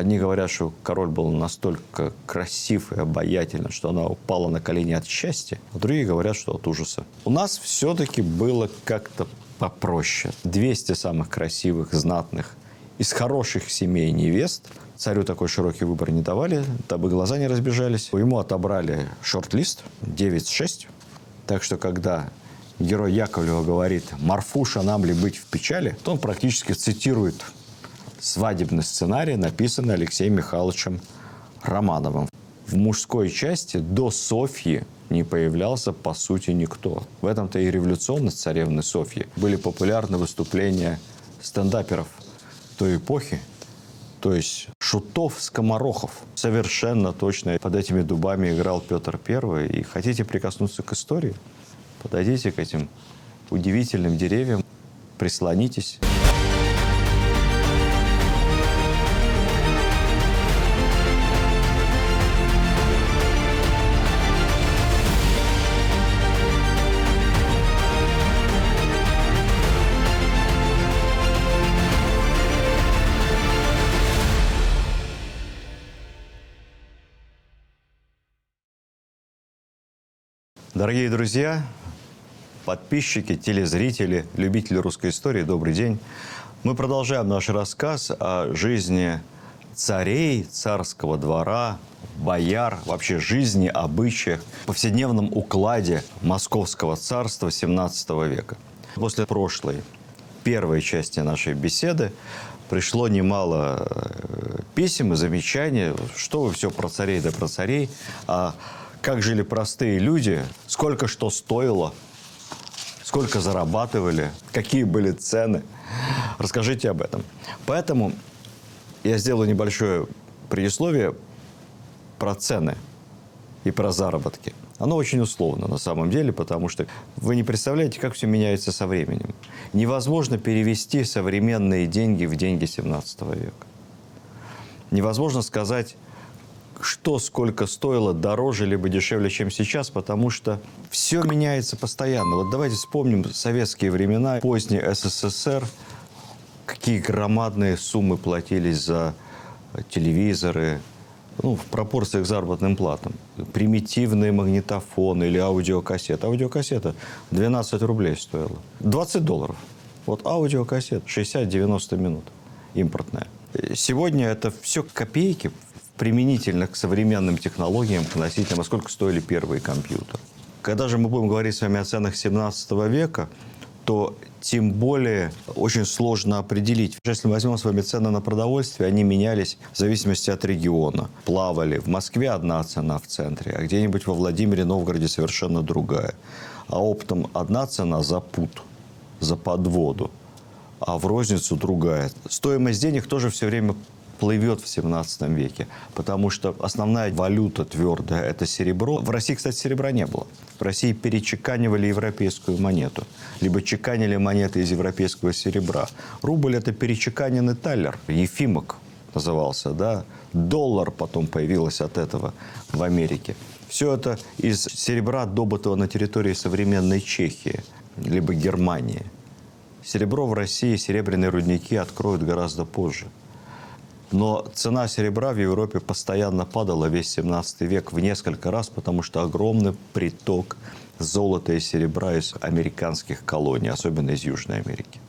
Одни говорят, что король был настолько красив и обаятелен, что она упала на колени от счастья, а другие говорят, что от ужаса. У нас все-таки было как-то попроще. 200 самых красивых, знатных, из хороших семей невест. Царю такой широкий выбор не давали, дабы глаза не разбежались. Ему отобрали шорт-лист 9-6. Так что, когда герой Яковлева говорит «Марфуша, нам ли быть в печали?», то он практически цитирует свадебный сценарий, написанный Алексеем Михайловичем Романовым. В мужской части до Софьи не появлялся, по сути, никто. В этом-то и революционность царевны Софьи. Были популярны выступления стендаперов той эпохи, то есть шутов, скоморохов. Совершенно точно под этими дубами играл Петр I. И хотите прикоснуться к истории? Подойдите к этим удивительным деревьям, прислонитесь. Дорогие друзья, подписчики, телезрители, любители русской истории, добрый день. Мы продолжаем наш рассказ о жизни царей, царского двора, бояр, вообще жизни, обычаях, повседневном укладе Московского царства XVII века. После прошлой, первой части нашей беседы пришло немало писем и замечаний, что вы все про царей да про царей, как жили простые люди, сколько что стоило, сколько зарабатывали, какие были цены. Расскажите об этом. Поэтому я сделаю небольшое предисловие про цены и про заработки. Оно очень условно на самом деле, потому что вы не представляете, как все меняется со временем. Невозможно перевести современные деньги в деньги XVII века. Невозможно сказать, что сколько стоило, дороже либо дешевле, чем сейчас, потому что все меняется постоянно. Вот давайте вспомним советские времена, поздний СССР, какие громадные суммы платились за телевизоры, в пропорциях к заработным платам. Примитивные магнитофоны или аудиокассеты. Аудиокассета 12 рублей стоила. $20. Вот аудиокассета 60-90 минут импортная. Сегодня это все копейки, применительно к современным технологиям, к носителям, а сколько стоили первые компьютеры. Когда же мы будем говорить с вами о ценах XVII века, то тем более очень сложно определить. Если мы возьмем с вами цены на продовольствие, они менялись в зависимости от региона. Плавали. В Москве одна цена в центре, а где-нибудь во Владимире, Новгороде совершенно другая. А оптом одна цена за пуд, за подводу, а в розницу другая. Стоимость денег тоже все время плывет в XVII веке, потому что основная валюта твердая – это серебро. В России, кстати, серебра не было. В России перечеканивали европейскую монету, либо чеканили монеты из европейского серебра. Рубль – это перечеканенный талер, Ефимок назывался, да. Доллар потом появился от этого в Америке. Все это из серебра, добытого на территории современной Чехии, либо Германии. Серебро в России, серебряные рудники откроют гораздо позже. Но цена серебра в Европе постоянно падала весь XVII век в несколько раз, потому что огромный приток золота и серебра из американских колоний, особенно из Южной Америки.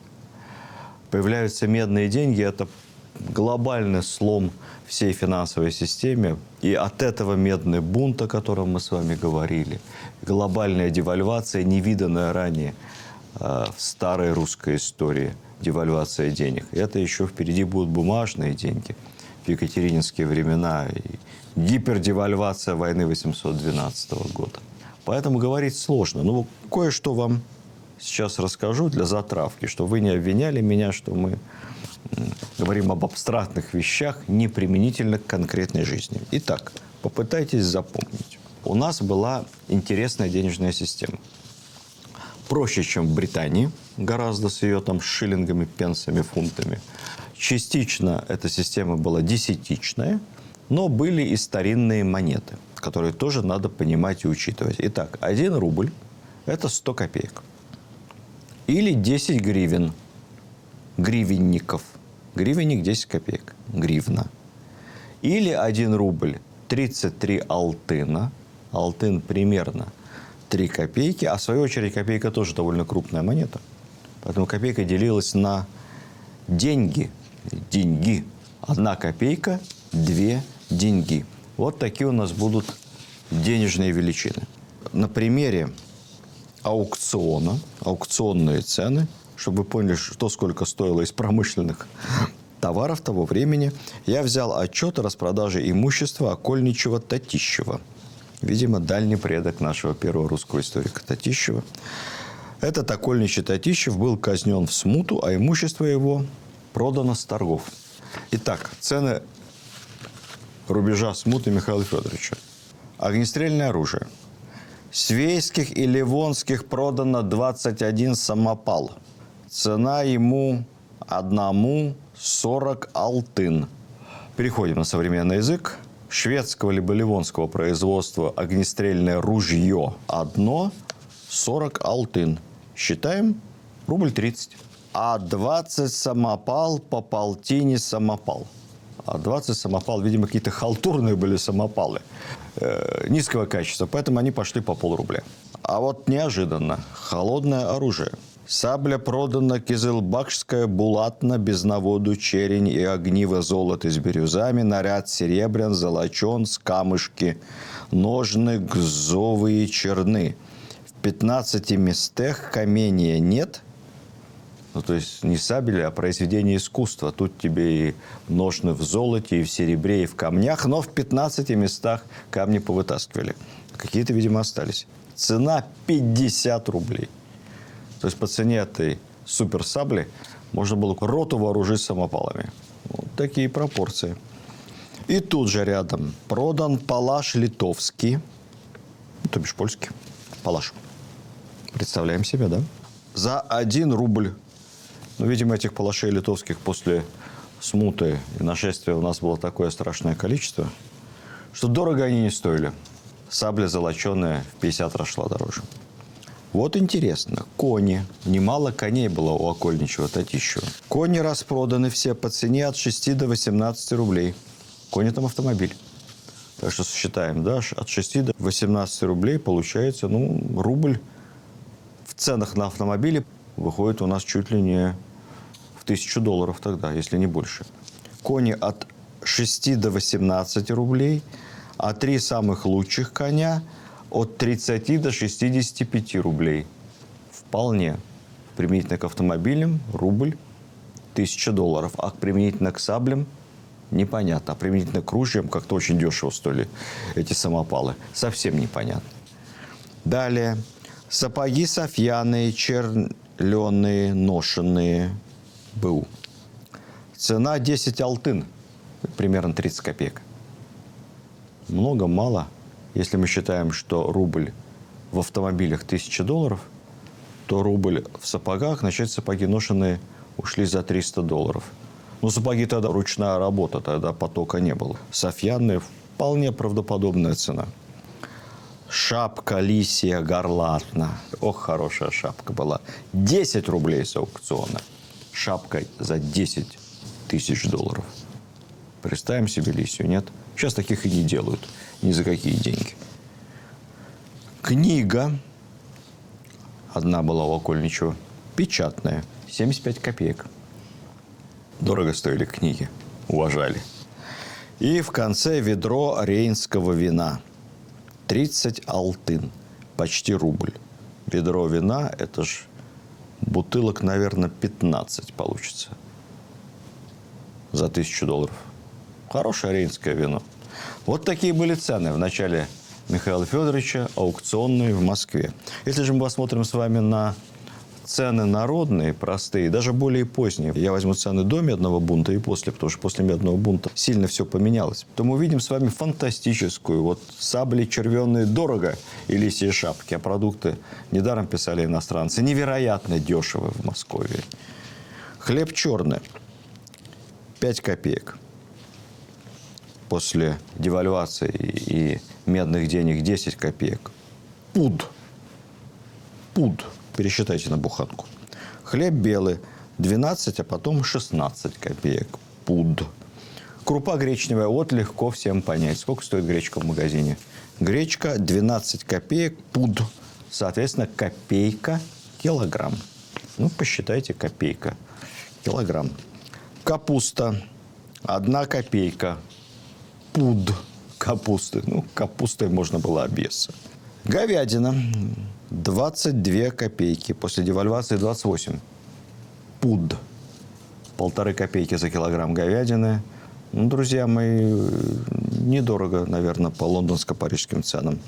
Появляются медные деньги, это глобальный слом всей финансовой системе. И от этого медный бунт, о котором мы с вами говорили, глобальная девальвация, невиданная ранее в старой русской истории, девальвация денег. И это еще впереди будут бумажные деньги в екатерининские времена и гипердевальвация войны 812 года. Поэтому говорить сложно. Но кое-что вам сейчас расскажу для затравки, чтобы вы не обвиняли меня, что мы говорим об абстрактных вещах, не применительно к конкретной жизни. Итак, попытайтесь запомнить. У нас была интересная денежная система. Проще, чем в Британии, гораздо с ее шиллингами, пенсами, фунтами. Частично эта система была десятичная, но были и старинные монеты, которые тоже надо понимать и учитывать. Итак, 1 рубль – это 100 копеек. Или 10 гривен, гривенников. Гривенник – 10 копеек, гривна. Или 1 рубль 33 алтына. Алтын примерно 3 копейки. А в свою очередь копейка тоже довольно крупная монета. Поэтому копейка делилась на деньги. Деньги. 1 копейка, 2 деньги. Вот такие у нас будут денежные величины. На примере аукциона, аукционные цены, чтобы вы поняли, что сколько стоило из промышленных товаров того времени, я взял отчет о распродаже имущества Окольничева-Татищева. Видимо, дальний предок нашего первого русского историка Татищева. Этот Окольничий Татищев был казнен в смуту, а имущество его продано с торгов. Итак, цены рубежа смуты Михаила Федоровича. Огнестрельное оружие. Свейских и Ливонских продано 21 самопал. Цена ему одному 40 алтын. Переходим на современный язык. Шведского либо ливонского производства огнестрельное ружье одно 40 алтын. Считаем рубль 30. А 20 самопал по полтине самопал. А 20 самопал, видимо, какие-то халтурные были самопалы. Низкого качества, поэтому они пошли по полрубля. А вот неожиданно холодное оружие. Сабля продана кизылбакшская булатна, без наводу черень и огниво золото с бирюзами, наряд серебрян, золочен, с камышки, ножны гзовые черны. В 15 местах камения нет. Ну, то есть не сабель, а произведение искусства. Тут тебе и ножны в золоте, и в серебре, и в камнях, но в 15 местах камни повытаскивали. Какие-то, видимо, остались. Цена 50 рублей. То есть по цене этой суперсабли можно было роту вооружить самопалами. Вот такие пропорции. И тут же рядом продан палаш литовский, то бишь польский, палаш. Представляем себе, да? За 1 рубль. Ну, видимо, этих палашей литовских после смуты и нашествия у нас было такое страшное количество, что дорого они не стоили. Сабля золоченая в 50 раз шла дороже. Вот интересно, кони. Немало коней было у Окольничева-Татищева. Кони распроданы все по цене от 6 до 18 рублей. Кони там автомобиль. Так что сосчитаем, да, от 6 до 18 рублей получается, рубль в ценах на автомобиле выходит у нас чуть ли не в $1000 тогда, если не больше. Кони от 6 до 18 рублей, а 3 самых лучших коня от 30 до 65 рублей. Вполне. Применительно к автомобилям рубль $1000, а применительно к саблям непонятно. А применительно к ружьям как-то очень дешево стоили эти самопалы. Совсем непонятно. Далее. Сапоги софьяные, черленые, ношенные. БУ. Цена 10 алтын. Примерно 30 копеек. Много, мало. Если мы считаем, что рубль в автомобилях $1000, то рубль в сапогах, значит, сапоги ношенные ушли за $300. Ну, сапоги тогда ручная работа, тогда потока не было. Софьяные вполне правдоподобная цена. Шапка лисья горлатна. Ох, хорошая шапка была. 10 рублей с аукциона. Шапка за 10 тысяч долларов. Представим себе лисью, нет? Сейчас таких и не делают. Ни за какие деньги. Книга. Одна была у Окольничева. Печатная. 75 копеек. Дорого стоили книги. Уважали. И в конце ведро рейнского вина. 30 алтын. Почти рубль. Ведро вина, это ж бутылок, наверное, 15 получится. За $1000. Хорошее рейнское вино. Вот такие были цены в начале Михаила Федоровича, аукционные в Москве. Если же мы посмотрим с вами на цены народные, простые, даже более поздние. Я возьму цены до Медного бунта и после, потому что после Медного бунта сильно все поменялось. То мы увидим с вами фантастическую. Вот сабли червеные дорого и лисьи шапки, а продукты недаром писали иностранцы. Невероятно дешево в Москве. Хлеб черный. 5 копеек. После девальвации и медных денег 10 копеек. Пуд. Пересчитайте на буханку. Хлеб белый 12, а потом 16 копеек. Пуд. Крупа гречневая, вот легко всем понять. Сколько стоит гречка в магазине? Гречка 12 копеек пуд. Соответственно, копейка килограмм. Ну, посчитайте, копейка килограмм. Капуста 1 копейка пуд капусты. Ну, капустой можно было объесться. Говядина 22 копейки. После девальвации 28. Пуд. 1,5 копейки за килограмм говядины. Ну, друзья мои, недорого, наверное, по лондонско-парижским ценам.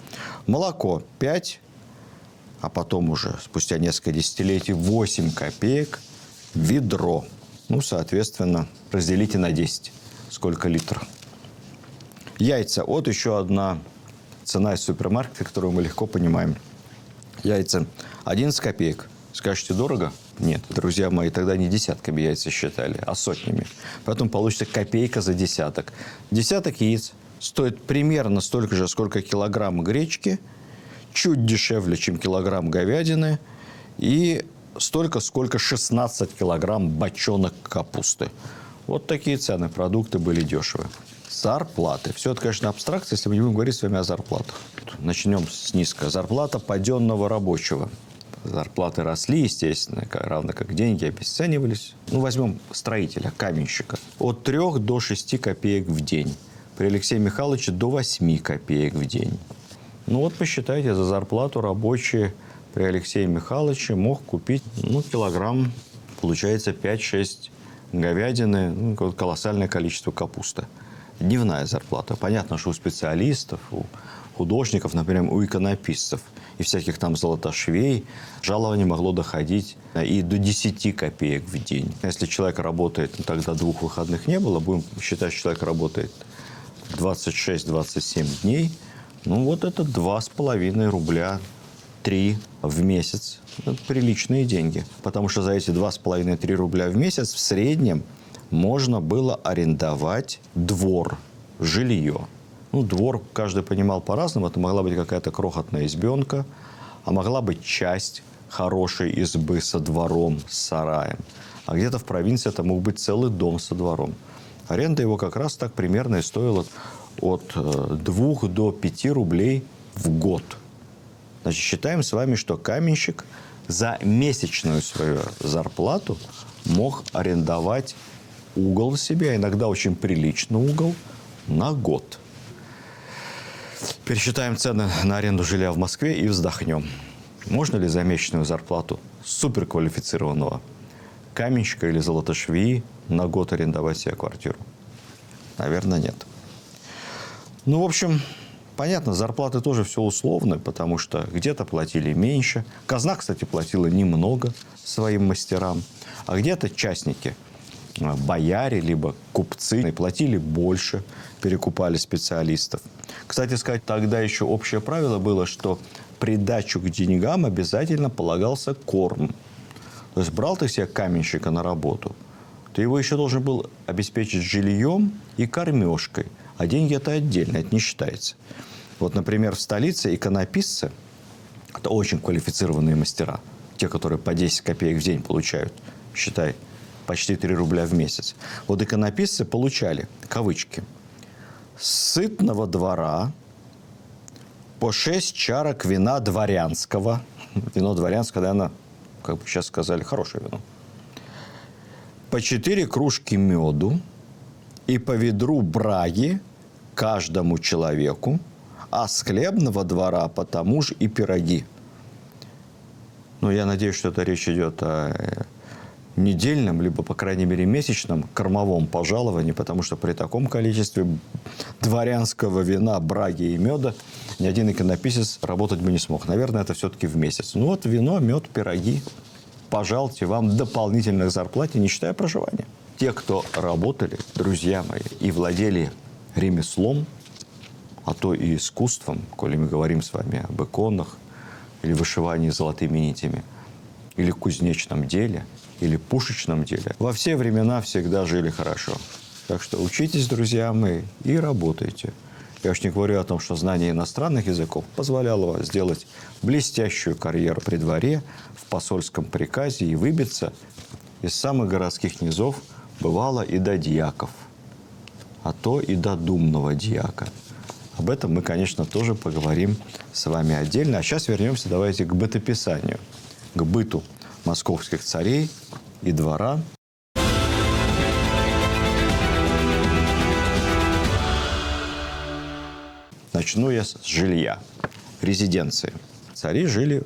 Молоко 5, а потом уже, спустя несколько десятилетий, 8 копеек ведро. Ну, соответственно, разделите на 10. Сколько литров? Яйца. Вот еще одна цена из супермаркета, которую мы легко понимаем. Яйца 11 копеек. Скажете, дорого? Нет, друзья мои, тогда не десятками яйца считали, а сотнями. Поэтому получится копейка за десяток. Десяток яиц стоит примерно столько же, сколько килограмм гречки, чуть дешевле, чем килограмм говядины, и столько, сколько 16 килограмм бочонок капусты. Вот такие цены. Продукты были дешевые. Зарплаты. Все это, конечно, абстракция, если мы не будем говорить с вами о зарплатах. Начнем с низко. Зарплата паденного рабочего. Зарплаты росли, естественно, равно как деньги обесценивались. Ну, возьмем строителя, каменщика. От 3 до 6 копеек в день. При Алексее Михайловиче до 8 копеек в день. Ну, вот посчитайте, за зарплату рабочий при Алексее Михайловиче мог купить, килограмм, получается, 5-6 говядины, колоссальное количество капусты. Дневная зарплата. Понятно, что у специалистов, у художников, например, у иконописцев и всяких там золотошвей жалование могло доходить и до 10 копеек в день. Если человек работает, тогда 2 выходных не было, будем считать, что человек работает 26-27 дней, вот это 2,5 рубля, 3 в месяц. Это приличные деньги. Потому что за эти 2,5-3 рубля в месяц в среднем можно было арендовать двор, жилье. Двор каждый понимал по-разному. Это могла быть какая-то крохотная избенка, а могла быть часть хорошей избы со двором, с сараем. А где-то в провинции это мог быть целый дом со двором. Аренда его как раз так примерно и стоила от 2 до 5 рублей в год. Значит, считаем с вами, что каменщик за месячную свою зарплату мог арендовать угол себе, иногда очень приличный угол, на год. Пересчитаем цены на аренду жилья в Москве и вздохнем. Можно ли за месячную зарплату суперквалифицированного каменщика или золотошвеи на год арендовать себе квартиру? Наверное, нет. В общем, понятно, зарплаты тоже все условно, потому что где-то платили меньше. Казна, кстати, платила немного своим мастерам, а где-то частники, бояре, либо купцы платили больше, перекупали специалистов. Кстати сказать, тогда еще общее правило было, что придачу к деньгам обязательно полагался корм. То есть брал ты себе каменщика на работу, ты его еще должен был обеспечить жильем и кормежкой. А деньги это отдельно, это не считается. Вот, например, в столице иконописцы, это очень квалифицированные мастера, те, которые по 10 копеек в день получают, считай, почти 3 рубля в месяц. Вот иконописцы получали, кавычки, сытного двора по 6 чарок вина дворянского. Вино дворянское, наверное, как бы сейчас сказали, хорошее вино. По 4 кружки меду и по ведру браги каждому человеку, а с хлебного двора по тому же и пироги. Я надеюсь, что это речь идет о недельном, либо, по крайней мере, месячном кормовом пожаловании, потому что при таком количестве дворянского вина, браги и меда ни один иконописец работать бы не смог. Наверное, это все-таки в месяц. Вот вино, мед, пироги. Пожалуйте, вам дополнительных зарплате, не считая проживания. Те, кто работали, друзья мои, и владели ремеслом, а то и искусством, коли мы говорим с вами об иконах, или вышивании золотыми нитями, или кузнечном деле, или пушечном деле, во все времена всегда жили хорошо. Так что учитесь, друзья мои, и работайте. Я уж не говорю о том, что знание иностранных языков позволяло сделать блестящую карьеру при дворе, в посольском приказе и выбиться из самых городских низов, бывало, и до дьяков. а то и до думного дьяка. Об этом мы, конечно, тоже поговорим с вами отдельно. А сейчас вернемся, давайте, к бытописанию, к быту московских царей и дворян. Начну я с жилья, резиденции. Цари жили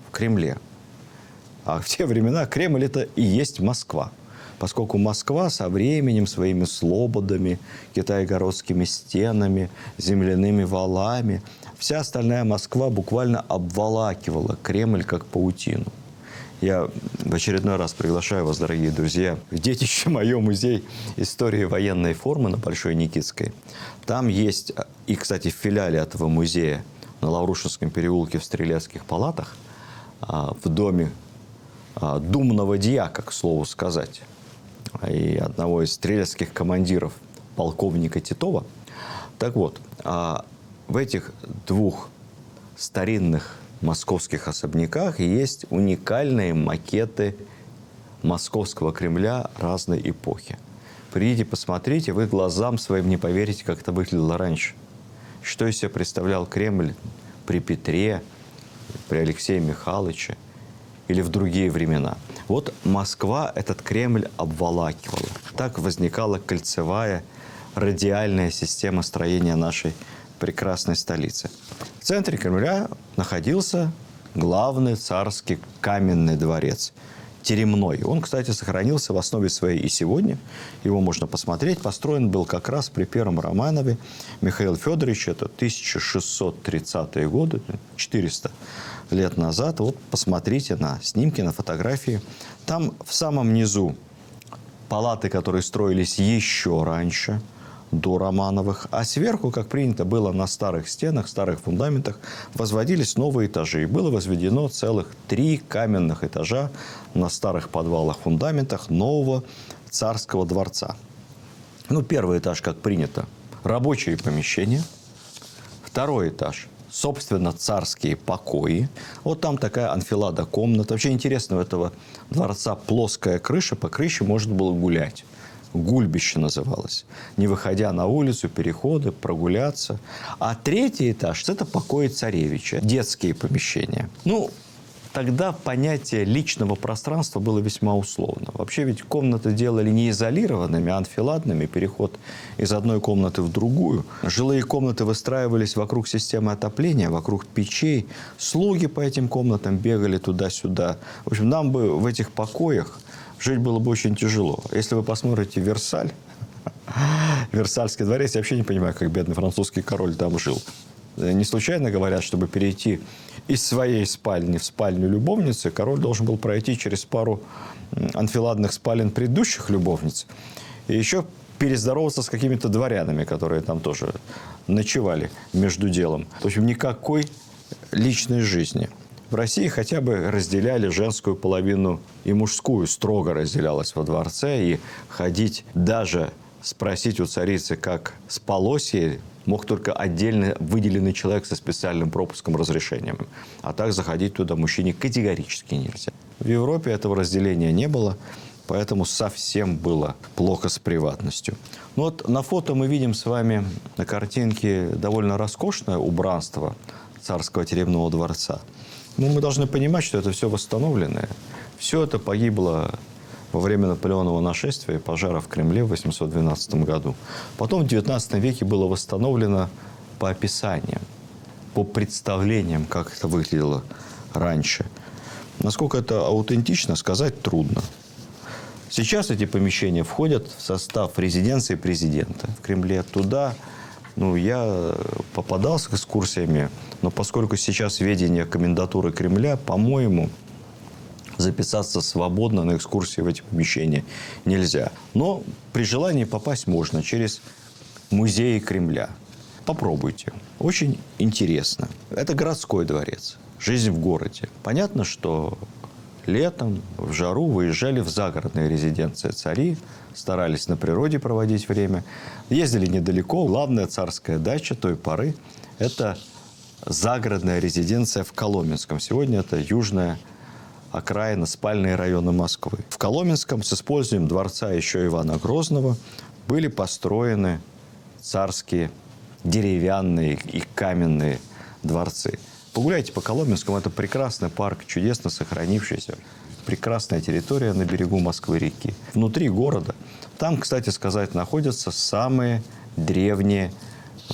в Кремле. А в те времена Кремль – это и есть Москва. Поскольку Москва со временем, своими слободами, китайгородскими стенами, земляными валами, вся остальная Москва буквально обволакивала Кремль как паутину. Я в очередной раз приглашаю вас, дорогие друзья, в детище мое музей истории военной формы на Большой Никитской. Там есть, и, кстати, в филиале этого музея на Лаврушинском переулке в Стрелецких палатах, в доме думного дьяка, к слову сказать, и одного из стрелецких командиров, полковника Титова. Так вот, в этих двух старинных московских особняках есть уникальные макеты московского Кремля разной эпохи. Придите, посмотрите, вы глазам своим не поверите, как это выглядело раньше. Что из себя представлял Кремль при Петре, при Алексее Михайловиче или в другие времена. Вот Москва этот Кремль обволакивала. Так возникала кольцевая радиальная система строения нашей прекрасной столицы. В центре Кремля находился главный царский каменный дворец, Теремной. Он, кстати, сохранился в основе своей и сегодня. Его можно посмотреть. Построен был как раз при первом Романове Михаиле Федоровиче. Это 1630-е годы, 400 лет назад. Вот посмотрите на снимки, на фотографии. Там в самом низу палаты, которые строились еще раньше, до Романовых, а сверху, как принято было на старых стенах, старых фундаментах, возводились новые этажи. И было возведено целых 3 каменных этажа на старых подвалах, фундаментах нового царского дворца. Ну, первый этаж, как принято, рабочие помещения. Второй этаж, собственно, царские покои. Вот там такая анфилада комната. Вообще интересно, у этого дворца плоская крыша, по крыше можно было гулять. Гульбище называлось. Не выходя на улицу, переходы, прогуляться. А третий этаж – это покои царевича, детские помещения. Ну, тогда понятие личного пространства было весьма условно. Вообще ведь комнаты делали не изолированными, а анфиладными. Переход из одной комнаты в другую. Жилые комнаты выстраивались вокруг системы отопления, вокруг печей. Слуги по этим комнатам бегали туда-сюда. В общем, нам бы в этих покоях жить было бы очень тяжело. Если вы посмотрите Версаль, Версальский дворец, я вообще не понимаю, как бедный французский король там жил. Не случайно говорят, чтобы перейти из своей спальни в спальню любовницы, король должен был пройти через пару анфиладных спален предыдущих любовниц. И еще перездороваться с какими-то дворянами, которые там тоже ночевали между делом. В общем, никакой личной жизни. В России хотя бы разделяли женскую половину и мужскую. Строго разделялась во дворце. И ходить, даже спросить у царицы, как спалось ей, мог только отдельно выделенный человек со специальным пропуском, разрешением. А так заходить туда мужчине категорически нельзя. В Европе этого разделения не было, поэтому совсем было плохо с приватностью. Ну вот на фото мы видим с вами на картинке довольно роскошное убранство царского Теремного дворца. Но мы должны понимать, что это все восстановленное. Все это погибло во время Наполеонова нашествия и пожара в Кремле в 812 году. Потом в 19 веке было восстановлено по описаниям, по представлениям, как это выглядело раньше. Насколько это аутентично, сказать трудно. Сейчас эти помещения входят в состав резиденции президента в Кремле. Туда я попадал с экскурсиями, но поскольку сейчас ведение комендатуры Кремля, по-моему, записаться свободно на экскурсии в эти помещения нельзя. Но при желании попасть можно через музеи Кремля. Попробуйте. Очень интересно. Это городской дворец. Жизнь в городе. Понятно, что летом в жару выезжали в загородные резиденции цари, старались на природе проводить время. Ездили недалеко. Главная царская дача той поры – это загородная резиденция в Коломенском. Сегодня это южная окраина, спальные районы Москвы. В Коломенском с использованием дворца еще Ивана Грозного были построены царские деревянные и каменные дворцы. Погуляйте по Коломенскому, это прекрасный парк, чудесно сохранившийся. Прекрасная территория на берегу Москвы-реки. Внутри города. Там, кстати сказать, находятся самые древние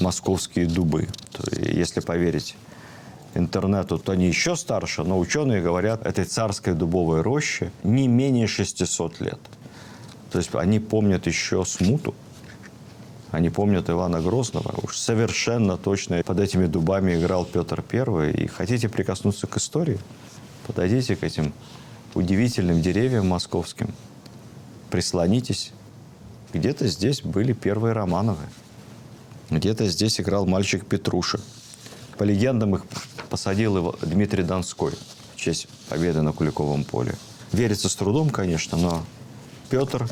московские дубы. Если поверить интернету, то они еще старше, но ученые говорят, этой царской дубовой роще не менее 600 лет. То есть они помнят еще смуту. Они помнят Ивана Грозного. Уж совершенно точно под этими дубами играл Петр I. И хотите прикоснуться к истории? Подойдите к этим удивительным деревьям московским. Прислонитесь. Где-то здесь были первые Романовы. Где-то здесь играл мальчик Петруша. По легендам, их посадил его Дмитрий Донской в честь победы на Куликовом поле. Верится с трудом, конечно, но Петр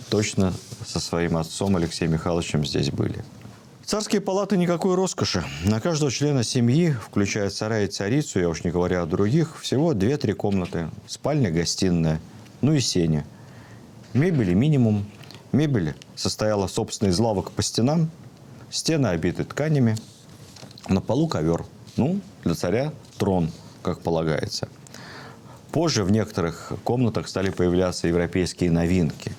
точно со своим отцом Алексеем Михайловичем здесь были. Царские палаты никакой роскоши. На каждого члена семьи, включая царя и царицу, я уж не говоря о других, всего 2-3 комнаты. Спальня, гостиная, ну и сеня. Мебели минимум. Мебель состояла, собственно, из лавок по стенам. Стены обиты тканями. На полу ковер. Ну, для царя трон, как полагается. Позже в некоторых комнатах стали появляться европейские новинки.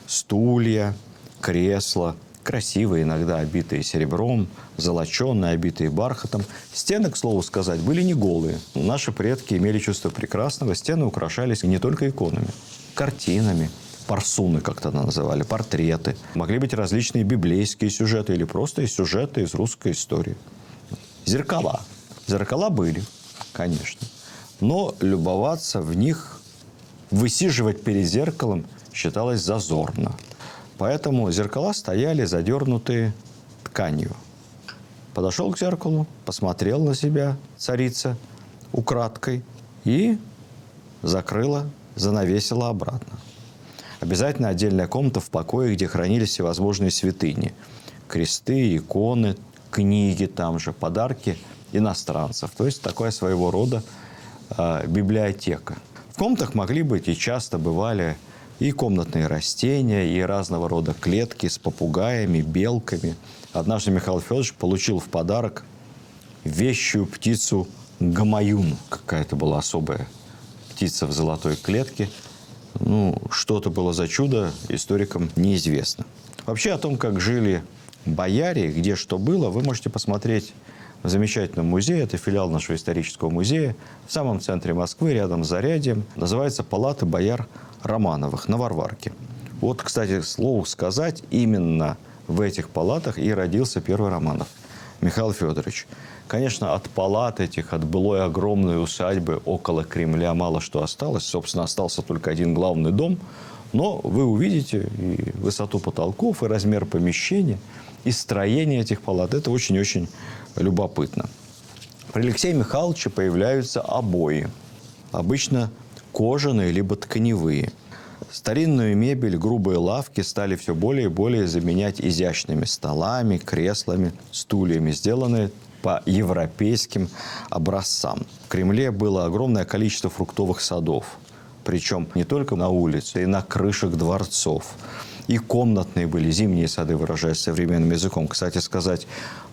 Стулья, кресла, красивые, иногда обитые серебром, золоченые, обитые бархатом. Стены, к слову сказать, были не голые. Наши предки имели чувство прекрасного. Стены украшались не только иконами, картинами, парсуны, как тогда называли, портреты. Могли быть различные библейские сюжеты или просто сюжеты из русской истории. Зеркала. Зеркала были, конечно. Но любоваться в них, высиживать перед зеркалом считалось зазорно. Поэтому зеркала стояли задернутые тканью. Подошел к зеркалу, посмотрел на себя царица украдкой и закрыла, занавесила обратно. Обязательно отдельная комната в покое, где хранились всевозможные святыни. Кресты, иконы, книги там же, подарки иностранцев. То есть такая своего рода библиотека. В комнатах могли быть и часто бывали и комнатные растения, и разного рода клетки с попугаями, белками. Однажды Михаил Федорович получил в подарок вещую птицу гамаюн. Какая-то была особая птица в золотой клетке. Ну, что-то было за чудо, историкам неизвестно. Вообще о том, как жили бояре, где что было, вы можете посмотреть в замечательном музее. Это филиал нашего исторического музея. В самом центре Москвы, рядом с Зарядьем. Называется «Палаты бояр Романовых» на Варварке. Вот, кстати, к слову сказать, именно в этих палатах и родился первый Романов. Михаил Федорович. Конечно, от палат этих, от былой огромной усадьбы около Кремля мало что осталось. Собственно, остался только один главный дом. Но вы увидите и высоту потолков, и размер помещения, и строение этих палат. Это очень-очень любопытно. При Алексее Михайловиче появляются обои. Обычно кожаные либо тканевые. Старинную мебель, грубые лавки стали все более и более заменять изящными столами, креслами, стульями, сделанные по европейским образцам. В Кремле было огромное количество фруктовых садов. Причем не только на улице, и на крышах дворцов. И комнатные были зимние сады, выражаясь современным языком. Кстати сказать,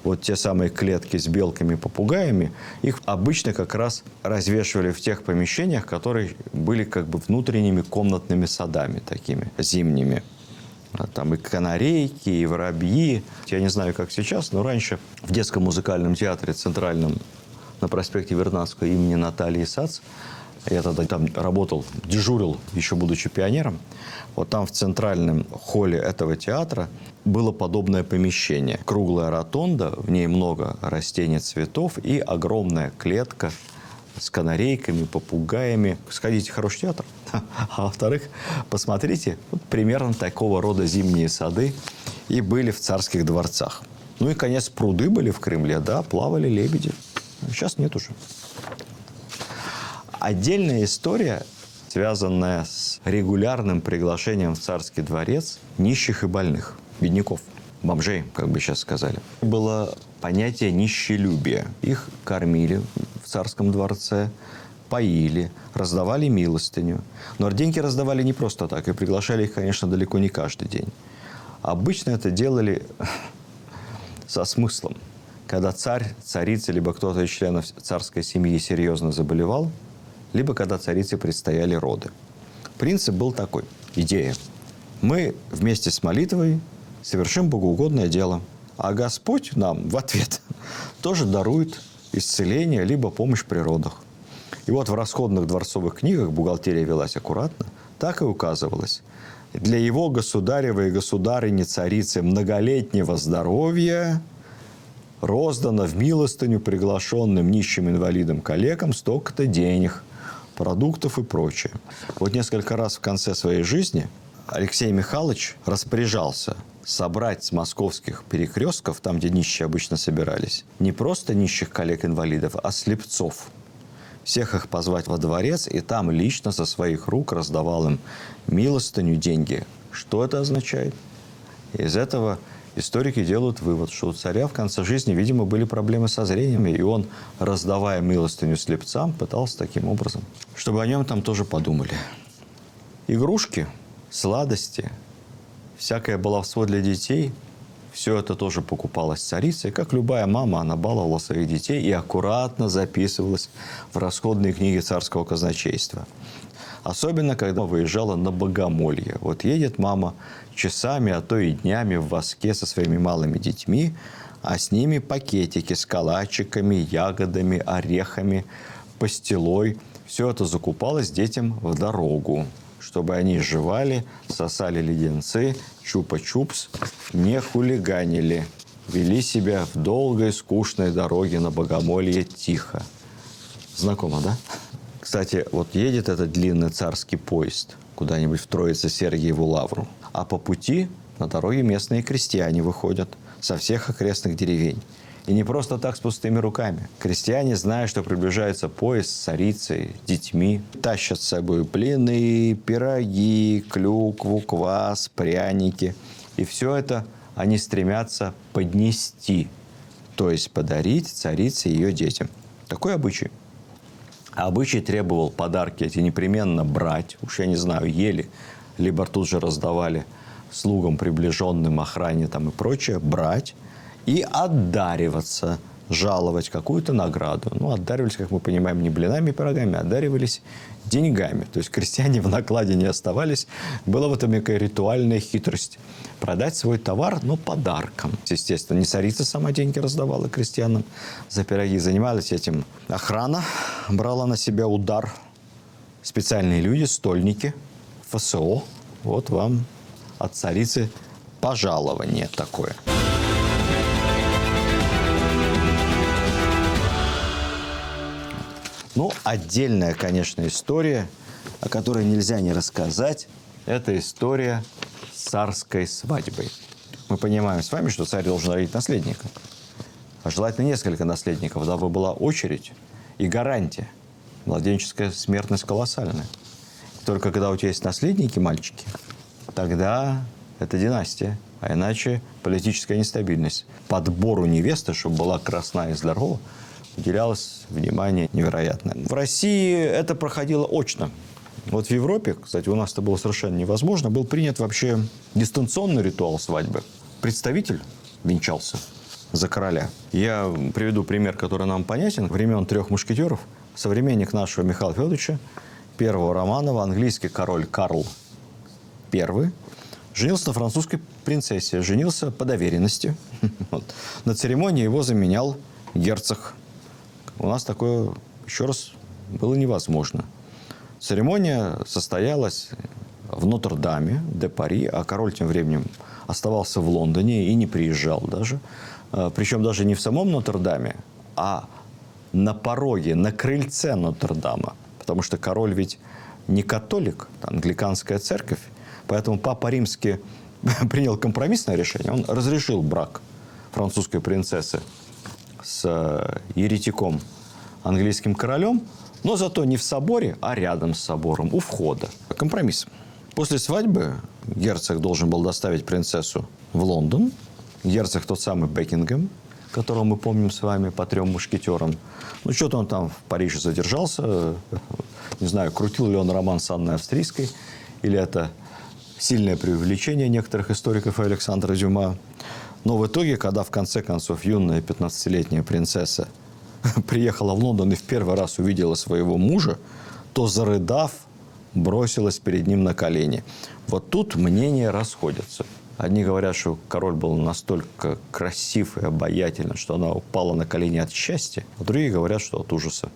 вот те самые клетки с белками и попугаями, их обычно как раз развешивали в тех помещениях, которые были как бы внутренними комнатными садами такими зимними. Там и канарейки, и воробьи. Я не знаю, как сейчас, но раньше в детском музыкальном театре центральном на проспекте Вернадского имени Натальи Сац, я тогда там работал, дежурил, еще будучи пионером. Вот там в центральном холле этого театра было подобное помещение. Круглая ротонда, в ней много растений, цветов и огромная клетка с канарейками, попугаями. Сходите в хороший театр. А во-вторых, посмотрите, вот примерно такого рода зимние сады и были в царских дворцах. Ну и, конечно, пруды были в Кремле, да, плавали лебеди. Сейчас нет уже. Отдельная история, связанная с регулярным приглашением в царский дворец нищих и больных, бедняков, бомжей, как бы сейчас сказали. Было понятие нищелюбия. Их кормили в царском дворце, поили, раздавали милостыню. Но деньги раздавали не просто так, и приглашали их, конечно, далеко не каждый день. Обычно это делали со смыслом. Когда царь, царица, либо кто-то из членов царской семьи серьезно заболевал, либо когда царице предстояли роды. Принцип был такой, идея. Мы вместе с молитвой совершим богоугодное дело, а Господь нам в ответ тоже дарует исцеление, либо помощь при родах. И вот в расходных дворцовых книгах бухгалтерия велась аккуратно, так и указывалось. Для его государевой и государыни царицы многолетнего здоровья роздано в милостыню приглашенным нищим инвалидам-калекам столько-то денег, продуктов и прочее. Вот несколько раз в конце своей жизни Алексей Михайлович распоряжался собрать с московских перекрестков, там, где нищие обычно собирались, не просто нищих коллег-инвалидов, а слепцов. Всех их позвать во дворец, и там лично со своих рук раздавал им милостыню, деньги. Что это означает? Из этого историки делают вывод, что у царя в конце жизни, видимо, были проблемы со зрением, и он, раздавая милостыню слепцам, пытался таким образом, чтобы о нем там тоже подумали. Игрушки, сладости, всякое баловство для детей – все это тоже покупалось царицей. Как любая мама, она баловала своих детей и аккуратно записывалась в расходные книги царского казначейства. Особенно, когда выезжала на богомолье. Вот едет мама часами, а то и днями в воске со своими малыми детьми, а с ними пакетики с калачиками, ягодами, орехами, пастилой. Все это закупалось детям в дорогу, чтобы они жевали, сосали леденцы, чупа-чупс, не хулиганили, вели себя в долгой, скучной дороге на богомолье тихо. Знакомо, да? Кстати, вот едет этот длинный царский поезд куда-нибудь в Троице-Сергиеву лавру, а по пути на дороге местные крестьяне выходят со всех окрестных деревень. И не просто так с пустыми руками. Крестьяне, зная, что приближается поезд с царицей, детьми, тащат с собой блины, пироги, клюкву, квас, пряники. И все это они стремятся поднести, то есть подарить царице и ее детям. Такой обычай. А обычай требовал подарки эти непременно брать, уж я не знаю, ели, либо тут же раздавали слугам, приближенным, охране там и прочее, брать и отдариваться, жаловать какую-то награду. Ну, отдаривались, как мы понимаем, не блинами и пирогами, а отдаривались деньгами. То есть крестьяне в накладе не оставались. Была в этом некая ритуальная хитрость. Продать свой товар, но подарком. Естественно, не царица сама деньги раздавала крестьянам за пироги. Занималась этим охрана, брала на себя удар. Специальные люди, стольники, ФСО. Вот вам от царицы пожалование такое. Ну, отдельная, конечно, история, о которой нельзя не рассказать, это история с царской свадьбой. Мы понимаем с вами, что царь должен родить наследника. А желательно несколько наследников, дабы была очередь и гарантия. Младенческая смертность колоссальная. И только когда у тебя есть наследники, мальчики, тогда это династия. А иначе политическая нестабильность. Подбору невесты, чтобы была красная и здорова, уделялось внимание невероятное. В России это проходило очно. Вот в Европе, кстати, у нас это было совершенно невозможно, был принят вообще дистанционный ритуал свадьбы. Представитель венчался за короля. Я приведу пример, который нам понятен. Времен трех мушкетеров. Современник нашего Михаила Федоровича, первого Романова, английский король Карл I, женился на французской принцессе. Женился по доверенности. На церемонии его заменял герцог. У нас такое, еще раз, было невозможно. Церемония состоялась в Нотр-Даме де Пари, а король тем временем оставался в Лондоне и не приезжал даже. Причем даже не в самом Нотр-Даме, а на пороге, на крыльце Нотр-Дама. Потому что король ведь не католик, англиканская церковь. Поэтому Папа Римский принял компромиссное решение. Он разрешил брак французской принцессы с еретиком, английским королем, но зато не в соборе, а рядом с собором, у входа. Компромисс. После свадьбы герцог должен был доставить принцессу в Лондон. Герцог тот самый Бекингем, которого мы помним с вами по трем мушкетерам. Ну, что-то он там в Париже задержался. Не знаю, крутил ли он роман с Анной Австрийской, или это сильное преувеличение некоторых историков и Александра Дюма. Но в итоге, когда в конце концов юная 15-летняя принцесса приехала в Лондон и в первый раз увидела своего мужа, то, зарыдав, бросилась перед ним на колени. Вот тут мнения расходятся. Одни говорят, что король был настолько красив и обаятельный, что она упала на колени от счастья, а другие говорят, что от ужаса.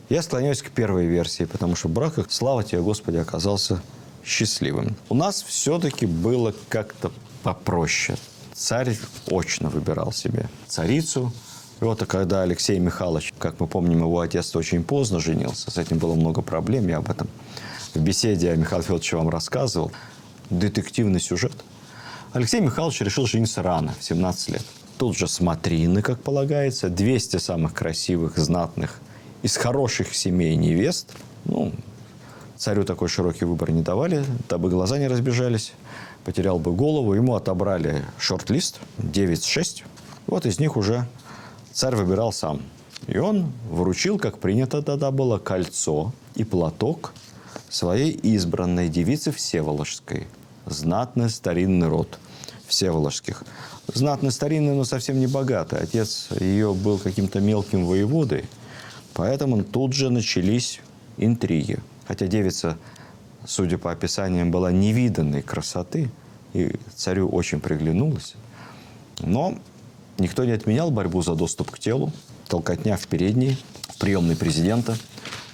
Я склоняюсь к первой версии, потому что брак их, слава тебе, Господи, оказался счастливым. У нас все-таки было как-то попроще. Царь очно выбирал себе царицу. И вот когда Алексей Михайлович, как мы помним, его отец очень поздно женился, с этим было много проблем, я об этом в беседе о Михаиле Федоровиче вам рассказывал. Детективный сюжет. Алексей Михайлович решил жениться рано, в 17 лет. Тут же смотрины, как полагается, 200 самых красивых, знатных, из хороших семей невест. Ну, царю такой широкий выбор не давали, дабы глаза не разбежались. Потерял бы голову. Ему отобрали шорт-лист, 9-6. Вот из них уже царь выбирал сам. И он вручил, как принято тогда было, кольцо и платок своей избранной девице Всеволожской. Знатный старинный род Всеволожских. Знатный старинный, но совсем не богатый. Отец ее был каким-то мелким воеводой. Поэтому тут же начались интриги. Хотя девица, судя по описаниям, была невиданной красоты. И царю очень приглянулась. Но никто не отменял борьбу за доступ к телу. Толкотня в передней, в приемной президента.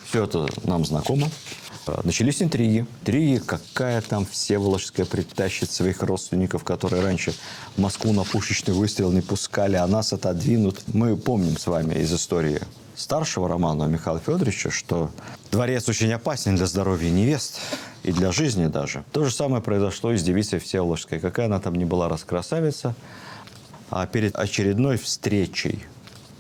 Все это нам знакомо. Начались интриги. Интриги, какая там Всеволожская притащит своих родственников, которые раньше в Москву на пушечный выстрел не пускали, а нас отодвинут. Мы помним с вами из истории старшего романа Михаила Федоровича, что дворец очень опасен для здоровья невест и для жизни даже. То же самое произошло и с девицей Всеволожской. Какая она там ни была раскрасавица, а перед очередной встречей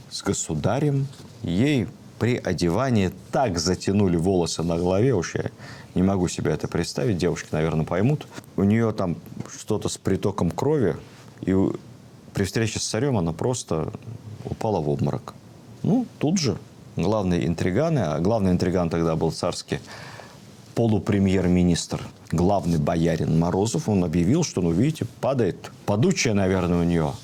с государем ей при одевании так затянули волосы на голове, уж я не могу себе это представить, девушки, наверное, поймут. У нее там что-то с притоком крови, и при встрече с царем она просто упала в обморок. Ну, тут же главные интриганы, а главный интриган тогда был царский полупремьер-министр, главный боярин Морозов, он объявил, что, ну, видите, падает падучая, наверное, у нее,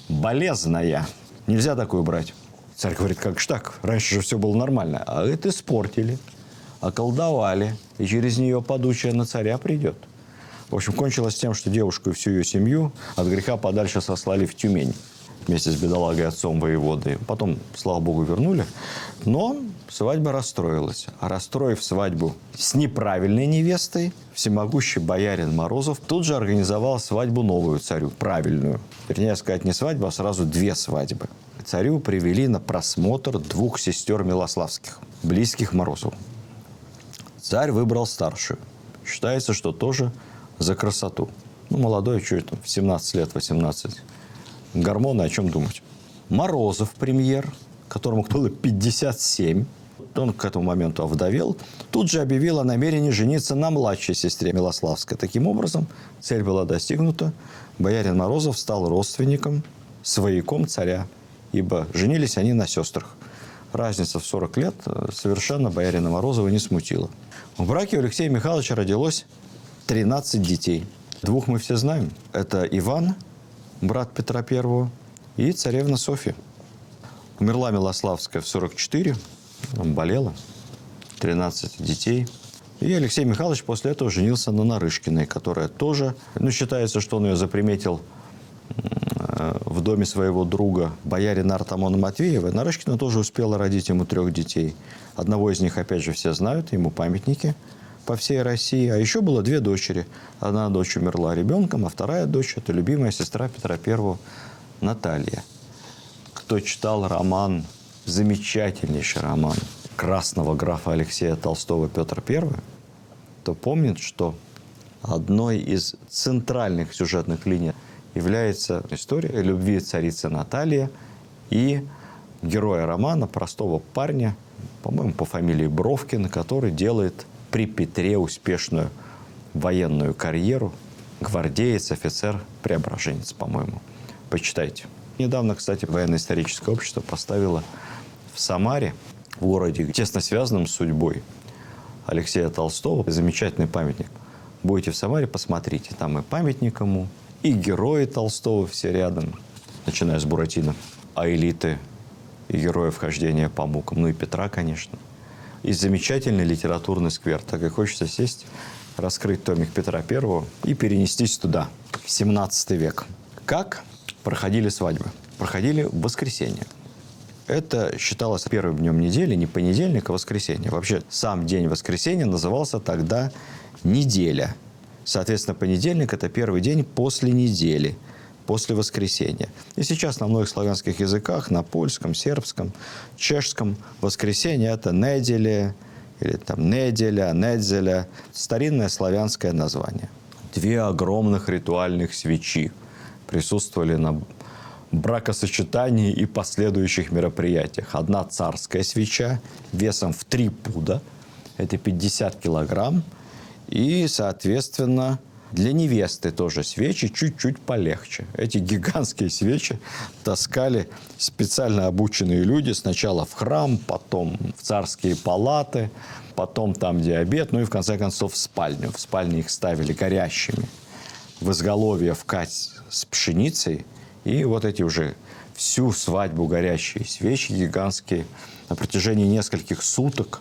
болезная. Нельзя такую брать. Царь говорит, как же так? Раньше же все было нормально. А это испортили, околдовали, и через нее падучая на царя придет. В общем, кончилось тем, что девушку и всю ее семью от греха подальше сослали в Тюмень вместе с бедолагой отцом воеводы. Потом, слава богу, вернули. Но свадьба расстроилась. А расстроив свадьбу с неправильной невестой, всемогущий боярин Морозов тут же организовал свадьбу новую царю, правильную. Вернее сказать, не свадьбу, а сразу две свадьбы. Царю привели на просмотр двух сестер Милославских, близких Морозову. Царь выбрал старшую. Считается, что тоже за красоту. Ну, молодой, что это, в 17 лет, 18. Гормоны, о чем думать. Морозов, премьер, которому было 57, он к этому моменту овдовел, тут же объявил о намерении жениться на младшей сестре Милославской. Таким образом, цель была достигнута. Боярин Морозов стал родственником, свояком царя, ибо женились они на сестрах. Разница в 40 лет совершенно боярина Морозова не смутила. В браке у Алексея Михайловича родилось 13 детей. Двух мы все знаем. Это Иван, брат Петра I, и царевна Софья. Умерла Милославская в 44, болела, 13 детей. И Алексей Михайлович после этого женился на Нарышкиной, которая тоже, считается, что он ее заприметил в доме своего друга, боярина Артамона Матвеева. Нарышкина тоже успела родить ему 3 детей. Одного из них, опять же, все знают, ему памятники по всей России. А еще было 2 дочери. Одна дочь умерла ребенком, а вторая дочь – это любимая сестра Петра I Наталья. Кто читал роман, замечательнейший роман красного графа Алексея Толстого «Петр I», то помнит, что одной из центральных сюжетных линий является история любви царицы Натальи и героя романа, простого парня, по-моему, по фамилии Бровкин, который делает при Петре успешную военную карьеру. Гвардеец, офицер, преображенец, по-моему. Почитайте. Недавно, кстати, военно-историческое общество поставило в Самаре, в городе, тесно связанном с судьбой Алексея Толстого, замечательный памятник Будете в Самаре, посмотрите. Там и памятник ему, и герои Толстого все рядом, начиная с Буратино. А элиты и герои вхождения по мукам. Ну и Петра, конечно. И замечательный литературный сквер. Так и хочется сесть, раскрыть томик Петра I и перенестись туда, в 17 век. Как проходили свадьбы? Проходили в воскресенье. Это считалось первым днем недели, не понедельник, а воскресенье. Вообще, сам день воскресенья назывался тогда неделя. Соответственно, понедельник – это первый день после недели, после воскресенья. И сейчас на многих славянских языках, на польском, сербском, чешском, воскресенье – это неделя, или там неделя, недзеля. Старинное славянское название. 2 огромных ритуальных свечи присутствовали на бракосочетании и последующих мероприятиях. Одна царская свеча весом в 3 пуда, это 50 килограмм, и, соответственно, для невесты тоже свечи чуть-чуть полегче. Эти гигантские свечи таскали специально обученные люди сначала в храм, потом в царские палаты, потом там, где обед, ну и, в конце концов, в спальню. В спальне их ставили горящими. В изголовье вкать с пшеницей. И вот эти уже всю свадьбу горящие свечи гигантские на протяжении нескольких суток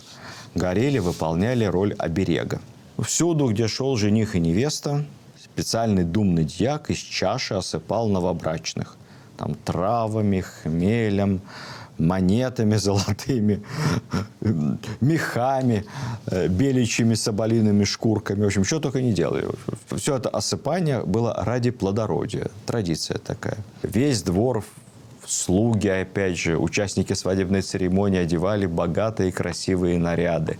горели, выполняли роль оберега. Всюду, где шел жених и невеста, специальный думный дьяк из чаши осыпал новобрачных. Там травами, хмелем, монетами золотыми, мехами, беличьими соболиными шкурками. В общем, что только не делали. Все это осыпание было ради плодородия. Традиция такая. Весь двор, слуги, опять же, участники свадебной церемонии одевали богатые красивые наряды.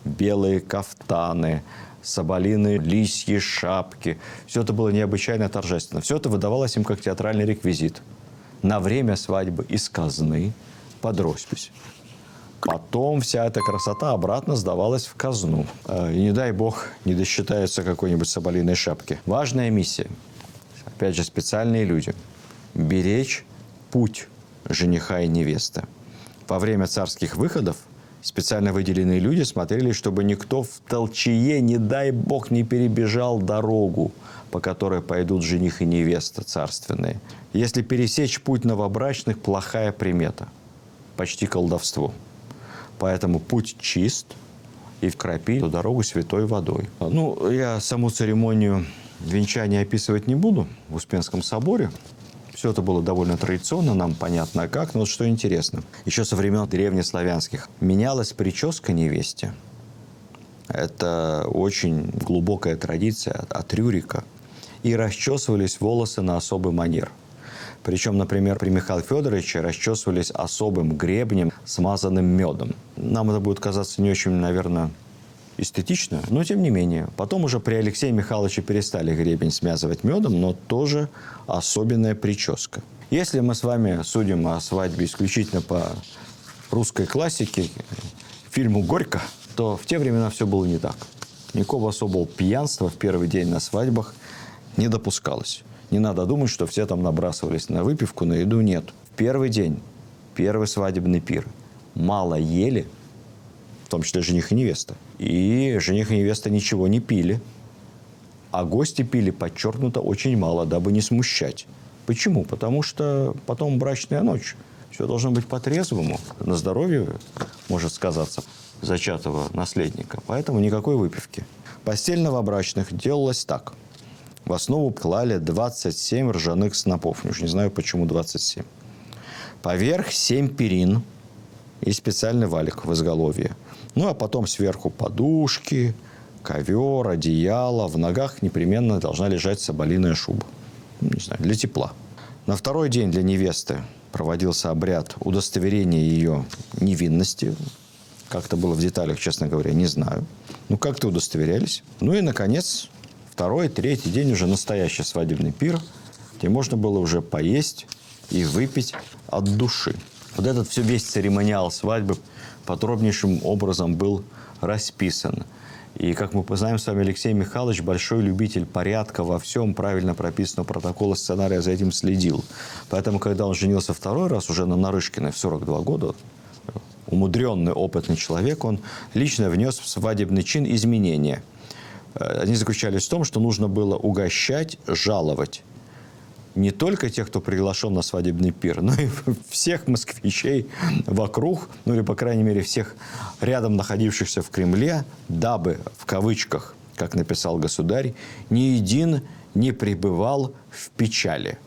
Белые кафтаны, соболиные лисьи шапки. Все это было необычайно торжественно. Все это выдавалось им как театральный реквизит. На время свадьбы из казны под роспись. Потом вся эта красота обратно сдавалась в казну. И не дай бог не досчитаются какой-нибудь соболиной шапки. Важная миссия. Опять же, специальные люди. Беречь путь жениха и невесты. Во время царских выходов специально выделенные люди смотрели, чтобы никто в толчее, не дай бог, не перебежал дорогу, по которой пойдут жених и невеста царственные. Если пересечь путь новобрачных, плохая примета. Почти колдовство. Поэтому путь чист, и вкропи эту дорогу святой водой. Ну, я саму церемонию венчания описывать не буду в Успенском соборе. Все это было довольно традиционно, нам понятно как. Но вот что интересно. Еще со времен древнеславянских менялась прическа невесте. Это очень глубокая традиция от Рюрика. И расчесывались волосы на особый манер. Причем, например, при Михаиле Федоровиче расчесывались особым гребнем, смазанным медом. Нам это будет казаться не очень, наверное, эстетично, но тем не менее. Потом уже при Алексее Михайловиче перестали гребень смазывать медом, но тоже особенная прическа. Если мы с вами судим о свадьбе исключительно по русской классике, фильму «Горько», то в те времена все было не так. Никакого особого пьянства в первый день на свадьбах не допускалось. Не надо думать, что все там набрасывались на выпивку, на еду. Нет. В первый день, первый свадебный пир, мало ели, в том числе жених и невеста. И жених и невеста ничего не пили. А гости пили подчеркнуто очень мало, дабы не смущать. Почему? Потому что потом брачная ночь. Все должно быть по-трезвому. На здоровье может сказаться зачатого наследника. Поэтому никакой выпивки. Постель новобрачных делалась так. В основу клали 27 ржаных снопов. Я уж не знаю, почему 27. Поверх 7 перин и специальный валик в изголовье. Ну, а потом сверху подушки, ковер, одеяло. В ногах непременно должна лежать соболиная шуба. Не знаю, для тепла. На второй день для невесты проводился обряд удостоверения ее невинности. Как это было в деталях, честно говоря, не знаю. Ну, как-то удостоверялись. Ну и, наконец, второй, третий день уже настоящий свадебный пир, где можно было уже поесть и выпить от души. Вот этот весь церемониал свадьбы подробнейшим образом был расписан. И, как мы знаем с вами, Алексей Михайлович, большой любитель порядка во всем, правильно прописанного протокола, сценария, за этим следил. Поэтому, когда он женился второй раз, уже на Нарышкиной в 42 года, умудренный, опытный человек, он лично внес в свадебный чин изменения. Они заключались в том, что нужно было угощать, жаловать не только тех, кто приглашен на свадебный пир, но и всех москвичей вокруг, ну или, по крайней мере, всех рядом находившихся в Кремле, дабы, в кавычках, как написал государь, ни един не пребывал в печали.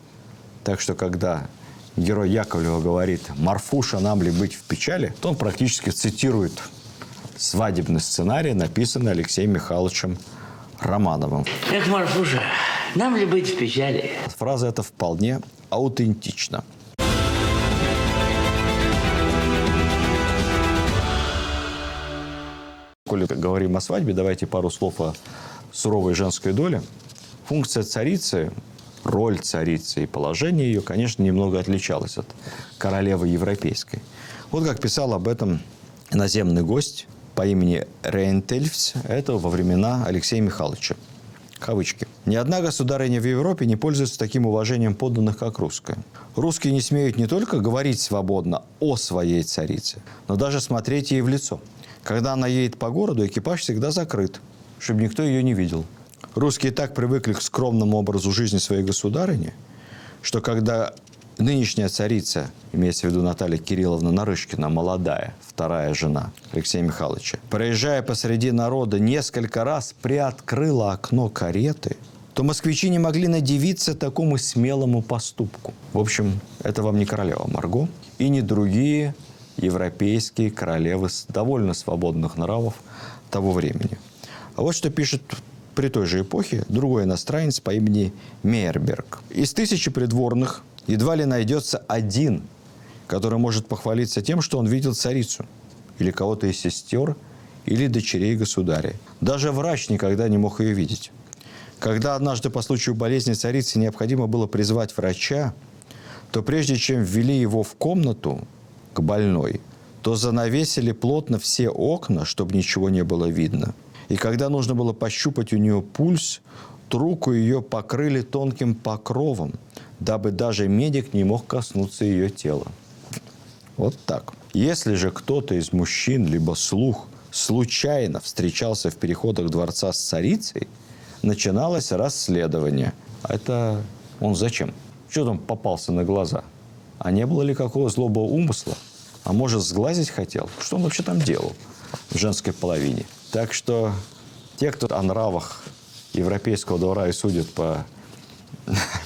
Так что, когда герой Яковлева говорит «Марфуша, нам ли быть в печали?», то он практически цитирует свадебный сценарий, написанный Алексеем Михайловичем Романовым. Эх, Марфуша, нам ли быть в печали? Фраза эта вполне аутентична. Коли говорим о свадьбе, давайте пару слов о суровой женской доле. Функция царицы, роль царицы и положение ее, конечно, немного отличалась от королевы европейской. Вот как писал об этом иноземный гость по имени Рейнтельфс, это во времена Алексея Михайловича. Кавычки. «Ни одна государыня в Европе не пользуется таким уважением подданных, как русская. Русские не смеют не только говорить свободно о своей царице, но даже смотреть ей в лицо. Когда она едет по городу, экипаж всегда закрыт, чтобы никто ее не видел. Русские так привыкли к скромному образу жизни своей государыни, что когда нынешняя царица, имеется в виду Наталья Кирилловна Нарышкина, молодая, вторая жена Алексея Михайловича, проезжая посреди народа, несколько раз приоткрыла окно кареты, то москвичи не могли надивиться такому смелому поступку». В общем, это вам не королева Марго и не другие европейские королевы довольно свободных нравов того времени. А вот что пишет при той же эпохе другой иностранец по имени Мейерберг. «Из 1000 придворных едва ли найдется один, который может похвалиться тем, что он видел царицу, или кого-то из сестер, или дочерей государя. Даже врач никогда не мог ее видеть. Когда однажды по случаю болезни царицы необходимо было призвать врача, то прежде чем ввели его в комнату к больной, то занавесили плотно все окна, чтобы ничего не было видно. И когда нужно было пощупать у нее пульс, то руку ее покрыли тонким покровом, дабы даже медик не мог коснуться ее тела». Вот так. Если же кто-то из мужчин, либо слух, случайно встречался в переходах дворца с царицей, начиналось расследование. А это он зачем? Что там попался на глаза? А не было ли какого злого умысла? А может, сглазить хотел? Что он вообще там делал в женской половине? Так что те, кто о нравах европейского двора и судят по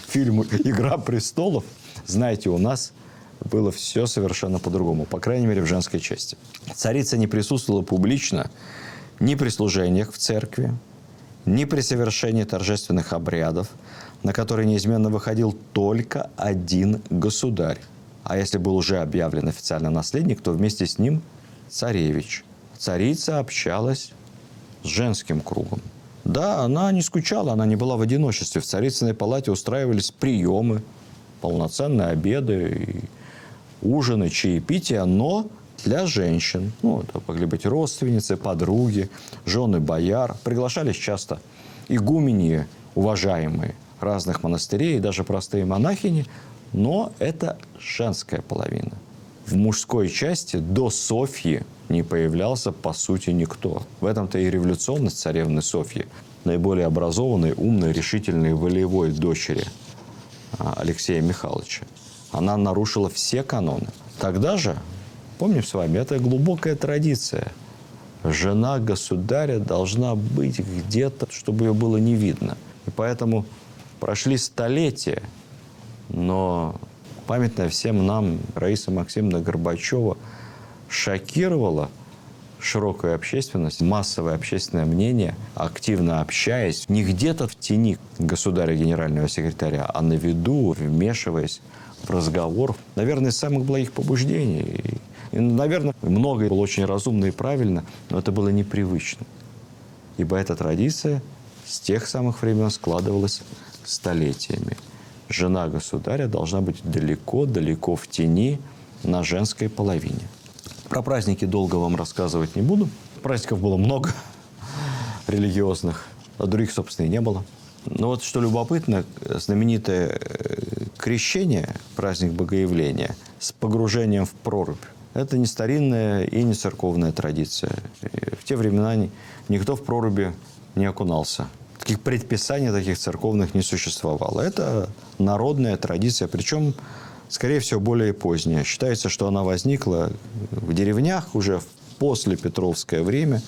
фильму «Игра престолов», знаете, у нас было все совершенно по-другому, по крайней мере, в женской части. Царица не присутствовала публично ни при служениях в церкви, ни при совершении торжественных обрядов, на которые неизменно выходил только один государь. А если был уже объявлен официально наследник, то вместе с ним царевич. Царица общалась с женским кругом. Да, она не скучала, она не была в одиночестве. В царицыной палате устраивались приемы, полноценные обеды, ужины, чаепития, но для женщин. Ну, это могли быть родственницы, подруги, жены бояр. Приглашались часто игуменьи, уважаемые разных монастырей, и даже простые монахини. Но это женская половина. В мужской части до Софьи не появлялся, по сути, никто. В этом-то и революционность царевны Софьи, наиболее образованной, умной, решительной, волевой дочери Алексея Михайловича. Она нарушила все каноны. Тогда же, помним с вами, это глубокая традиция. Жена государя должна быть где-то, чтобы ее было не видно. И поэтому прошли столетия, но памятная всем нам Раиса Максимовна Горбачева шокировала широкую общественность, массовое общественное мнение, активно общаясь, не где-то в тени государя генерального секретаря, а на виду, вмешиваясь в разговор. Наверное, из самых благих побуждений. И, наверное, многое было очень разумно и правильно, но это было непривычно. Ибо эта традиция с тех самых времен складывалась столетиями. Жена государя должна быть далеко-далеко в тени на женской половине. Про праздники долго вам рассказывать не буду. Праздников было много религиозных, а других, собственно, и не было. Но вот что любопытно, знаменитое крещение, праздник Богоявления, с погружением в прорубь, это не старинная и не церковная традиция. В те те времена никто в проруби не окунался. Таких предписаний, таких церковных не существовало. Это народная традиция, причем, скорее всего, более поздняя. Считается, что она возникла в деревнях уже в послепетровское время,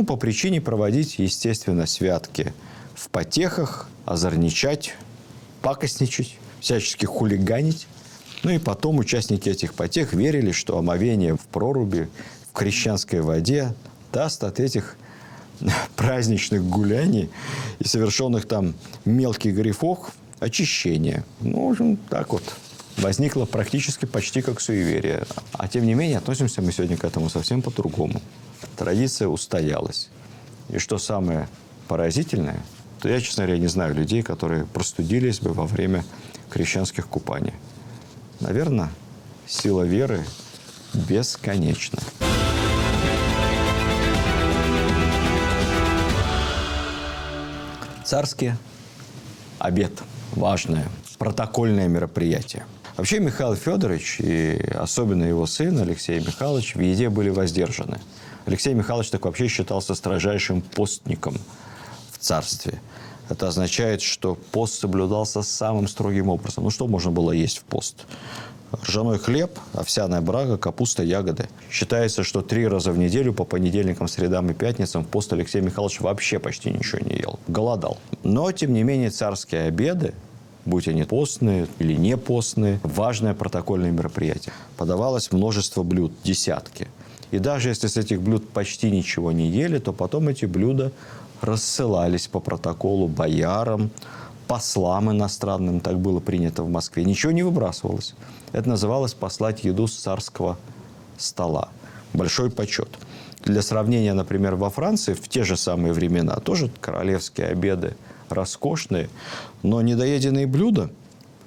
по причине проводить, естественно, святки в потехах, озорничать, пакостничать, всячески хулиганить. И потом участники этих потех верили, что омовение в проруби, в крещенской воде даст от этих праздничных гуляний и совершенных там мелких грехов очищение. В общем, так вот возникло практически почти как суеверие. А тем не менее, относимся мы сегодня к этому совсем по-другому. Традиция устоялась. И что самое поразительное, то я, честно говоря, не знаю людей, которые простудились бы во время крещенских купаний. Наверное, сила веры бесконечна. Царский обед. Важное протокольное мероприятие. Вообще Михаил Федорович и особенно его сын Алексей Михайлович в еде были воздержаны. Алексей Михайлович так вообще считался строжайшим постником в царстве. Это означает, что пост соблюдался самым строгим образом. Что можно было есть в пост? Ржаной хлеб, овсяная брага, капуста, ягоды. Считается, что 3 раза в неделю по понедельникам, средам и пятницам в пост Алексей Михайлович вообще почти ничего не ел. Голодал. Но, тем не менее, царские обеды, будь они постные или не постные, важное протокольное мероприятие. Подавалось множество блюд, десятки. И даже если с этих блюд почти ничего не ели, то потом эти блюда рассылались по протоколу боярам, послам иностранным, так было принято в Москве. Ничего не выбрасывалось. Это называлось послать еду с царского стола. Большой почет. Для сравнения, например, во Франции в те же самые времена тоже королевские обеды роскошные, но недоеденные блюда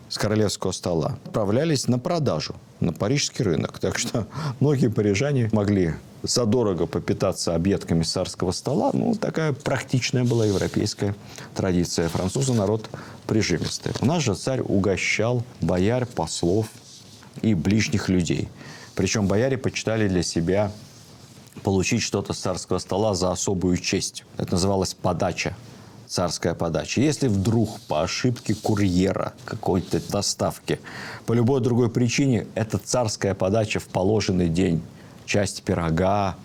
с королевского стола отправлялись на продажу на парижский рынок. Так что многие парижане могли задорого попитаться обедками с царского стола. Такая практичная была европейская традиция. Французы народ прижимистый. У нас же царь угощал бояр, послов и ближних людей. Причем бояре почитали для себя получить что-то с царского стола за особую честь. Это называлось подача. Царская подача. Если вдруг по ошибке курьера какой-то доставки, по любой другой причине, эта царская подача в положенный день, часть пирога,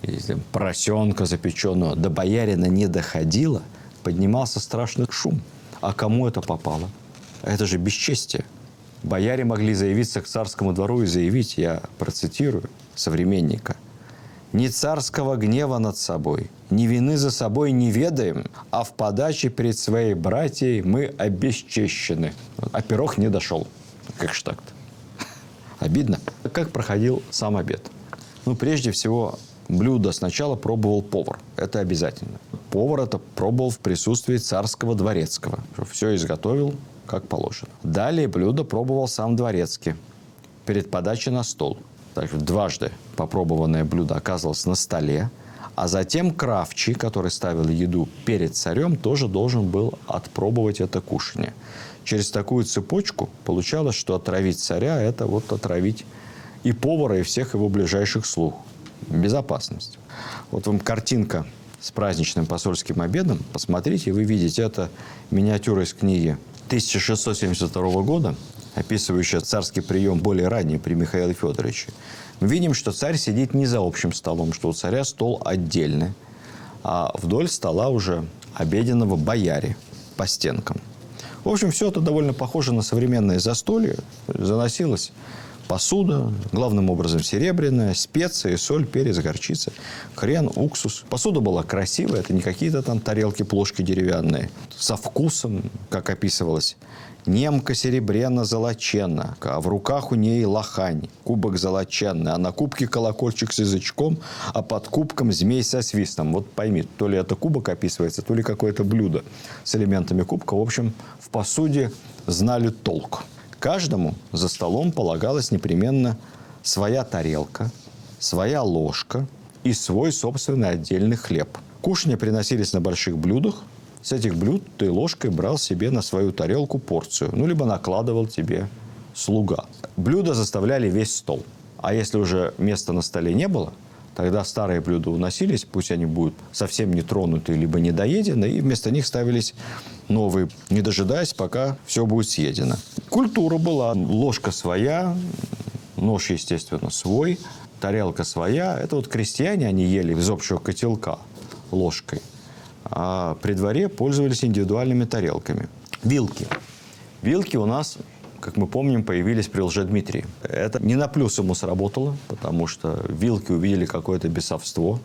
или поросенка запеченного, до боярина не доходила, поднимался страшный шум. А кому это попало? Это же бесчестие. Бояре могли заявиться к царскому двору и заявить, я процитирую современника: «Ни царского гнева над собой, ни вины за собой не ведаем, а в подаче перед своей братьей мы обесчещены». А пирог не дошел. Как ж так-то? Обидно. Как проходил сам обед? Прежде всего, блюдо сначала пробовал повар. Это обязательно. Повар это пробовал в присутствии царского дворецкого. Все изготовил, как положено. Далее блюдо пробовал сам дворецкий перед подачей на стол. Так, дважды попробованное блюдо оказывалось на столе, а затем кравчий, который ставил еду перед царем, тоже должен был отпробовать это кушанье. Через такую цепочку получалось, что отравить царя – это отравить и повара, и всех его ближайших слуг. Безопасность. Вам картинка с праздничным посольским обедом. Посмотрите, вы видите, это миниатюра из книги 1672 года, описывающая царский прием более ранний при Михаиле Федоровиче. Мы видим, что царь сидит не за общим столом, что у царя стол отдельный, а вдоль стола уже обеденного бояре по стенкам. В общем, все это довольно похоже на современное застолье. Заносилась посуда, главным образом серебряная, специи, соль, перец, горчица, хрен, уксус. Посуда была красивая, это не какие-то там тарелки, плошки деревянные. Со вкусом, как описывалось. Немка серебряно-золоченна, а в руках у ней лохань, кубок золоченный, а на кубке колокольчик с язычком, а под кубком змей со свистом. Пойми, то ли это кубок описывается, то ли какое-то блюдо с элементами кубка. В общем, в посуде знали толк. Каждому за столом полагалась непременно своя тарелка, своя ложка и свой собственный отдельный хлеб. Кушанья приносились на больших блюдах. С этих блюд ты ложкой брал себе на свою тарелку порцию. Либо накладывал тебе слуга. Блюда заставляли весь стол. А если уже места на столе не было, Тогда старые блюда уносились, пусть они будут совсем не тронуты, либо недоедены, и вместо них ставились новые, не дожидаясь, пока все будет съедено. Культура была. Ложка своя, нож, естественно, свой, тарелка своя. Это вот крестьяне, они ели из общего котелка ложкой. А при дворе пользовались индивидуальными тарелками. Вилки. Вилки у нас, как мы помним, появились при Лжедмитрии. Это не на плюс ему сработало, потому что вилки увидели какое-то бесовство.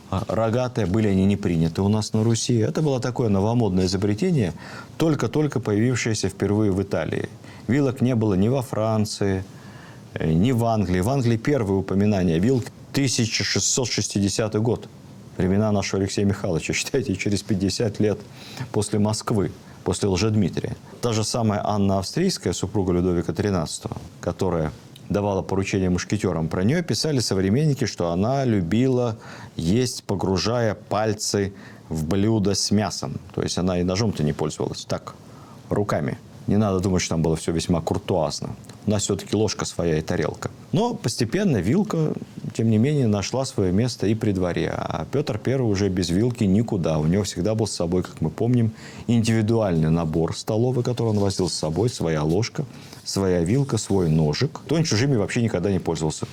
Рогатые, были они не приняты у нас на Руси. Это было такое новомодное изобретение, только-только появившееся впервые в Италии. Вилок не было ни во Франции, ни в Англии. В Англии первое упоминание вилок 1660 год. Времена нашего Алексея Михайловича, считайте, через 50 лет после Москвы, после Лжедмитрия. Та же самая Анна Австрийская, супруга Людовика XIII, которая давала поручения мушкетерам, про нее писали современники, что она любила есть, погружая пальцы в блюдо с мясом. То есть она и ножом-то не пользовалась, так, руками. Не надо думать, что там было все весьма куртуазно. У нас все-таки ложка своя и тарелка. Но постепенно вилка, тем не менее, нашла свое место и при дворе. А Петр I уже без вилки никуда. У него всегда был с собой, как мы помним, индивидуальный набор столовый, который он возил с собой. Своя ложка, своя вилка, свой ножик. Он чужими вообще никогда не пользовался.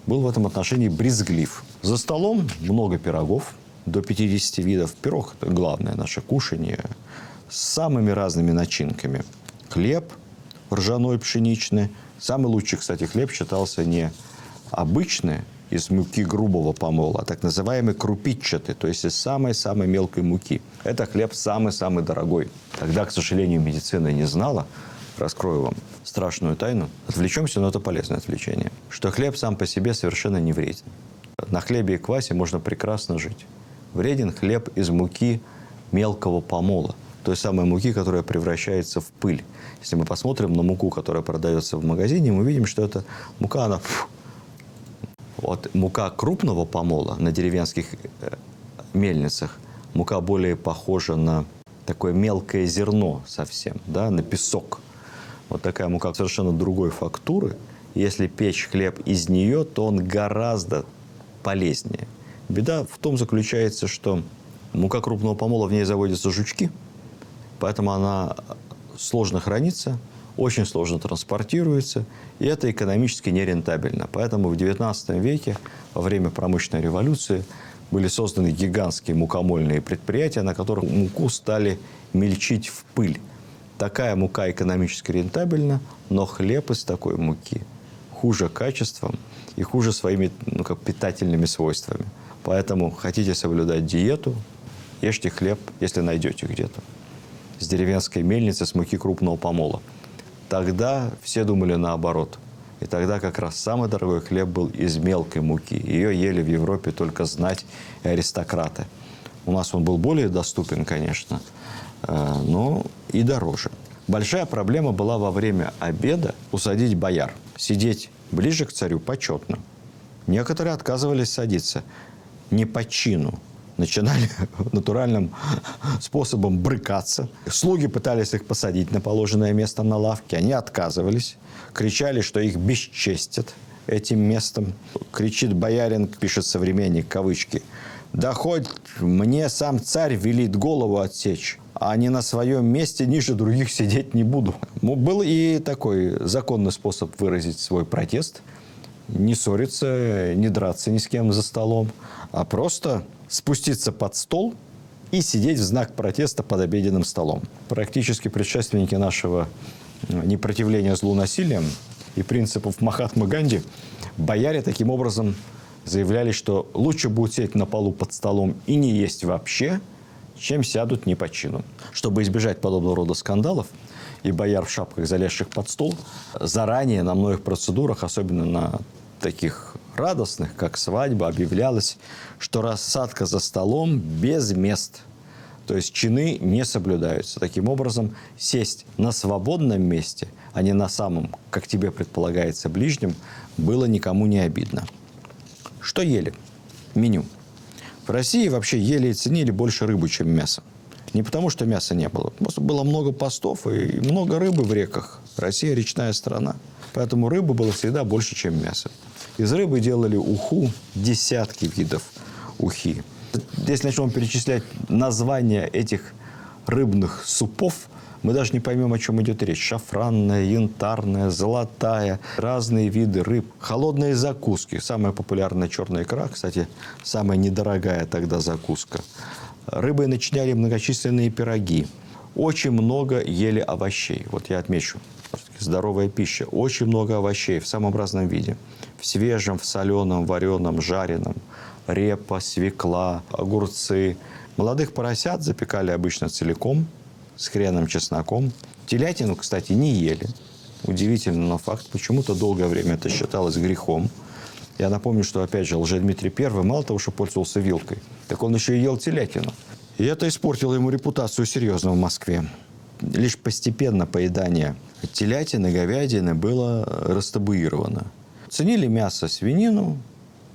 Был в этом отношении брезглив. За столом много пирогов, до 50 видов. Пирог – это главное наше кушанье. С самыми разными начинками. Хлеб ржаной, пшеничный. Самый лучший, кстати, хлеб считался не обычный, из муки грубого помола, а так называемый крупичатый, то есть из самой-самой мелкой муки. Это хлеб самый-самый дорогой. Тогда, к сожалению, медицина не знала, раскрою вам страшную тайну, отвлечемся, но это полезное отвлечение, что хлеб сам по себе совершенно не вреден. На хлебе и квасе можно прекрасно жить. Вреден хлеб из муки мелкого помола, той самой муки, которая превращается в пыль. Если мы посмотрим на муку, которая продается в магазине, мы видим, что эта мука, она... Вот мука крупного помола на деревенских мельницах, мука более похожа на такое мелкое зерно совсем, да, на песок. Вот такая мука совершенно другой фактуры. Если печь хлеб из нее, то он гораздо полезнее. Беда в том заключается, что мука крупного помола, в ней заводятся жучки, поэтому она сложно хранится, очень сложно транспортируется, и это экономически нерентабельно. Поэтому в XIX веке, во время промышленной революции, были созданы гигантские мукомольные предприятия, на которых муку стали мельчить в пыль. Такая мука экономически рентабельна, но хлеб из такой муки хуже качеством и хуже своими питательными свойствами. Поэтому хотите соблюдать диету, ешьте хлеб, если найдете где-то, с деревенской мельницы, с муки крупного помола. Тогда все думали наоборот. И тогда как раз самый дорогой хлеб был из мелкой муки. Ее ели в Европе только знать и аристократы. У нас он был более доступен, конечно, но и дороже. Большая проблема была во время обеда усадить бояр. Сидеть ближе к царю почетно. Некоторые отказывались садиться не по чину. Начинали натуральным способом брыкаться. Слуги пытались их посадить на положенное место на лавке. Они отказывались. Кричали, что их бесчестят этим местом. Кричит боярин, пишет современник, кавычки. «Да хоть мне сам царь велит голову отсечь, а не на своем месте ниже других сидеть не буду». Был и такой законный способ выразить свой протест. Не ссориться, не драться ни с кем за столом, а просто спуститься под стол и сидеть в знак протеста под обеденным столом. Практически предшественники нашего непротивления злу насилием и принципов Махатмы Ганди, бояре таким образом заявляли, что лучше будет сидеть на полу под столом и не есть вообще, чем сядут не по чину. Чтобы избежать подобного рода скандалов, и бояр в шапках, залезших под стол, заранее на многих процедурах, особенно на таких радостных, как свадьба, объявлялось, что рассадка за столом без мест. То есть чины не соблюдаются. Таким образом, сесть на свободном месте, а не на самом, как тебе предполагается, ближнем, было никому не обидно. Что ели? Меню. В России вообще ели и ценили больше рыбу, чем мясо. Не потому, что мяса не было. Просто было много постов и много рыбы в реках. Россия – речная страна. Поэтому рыбы было всегда больше, чем мясо. Из рыбы делали уху, десятки видов ухи. Если начнем перечислять названия этих рыбных супов, мы даже не поймем, о чем идет речь. Шафранная, янтарная, золотая, разные виды рыб. Холодные закуски. Самая популярная черная икра, кстати, самая недорогая тогда закуска. Рыбой начиняли многочисленные пироги. Очень много ели овощей. Вот я отмечу. Здоровая пища. Очень много овощей в самом разном виде. В свежем, в соленом, вареном, жареном. Репа, свекла, огурцы. Молодых поросят запекали обычно целиком, с хреном, чесноком. Телятину, кстати, не ели. Удивительно, но факт. Почему-то долгое время это считалось грехом. Я напомню, что, опять же, Лжедмитрий I мало того, что пользовался вилкой, так он еще и ел телятину. И это испортило ему репутацию серьезно в Москве. Лишь постепенно поедание телятины, говядины было растабуировано. Ценили мясо, свинину,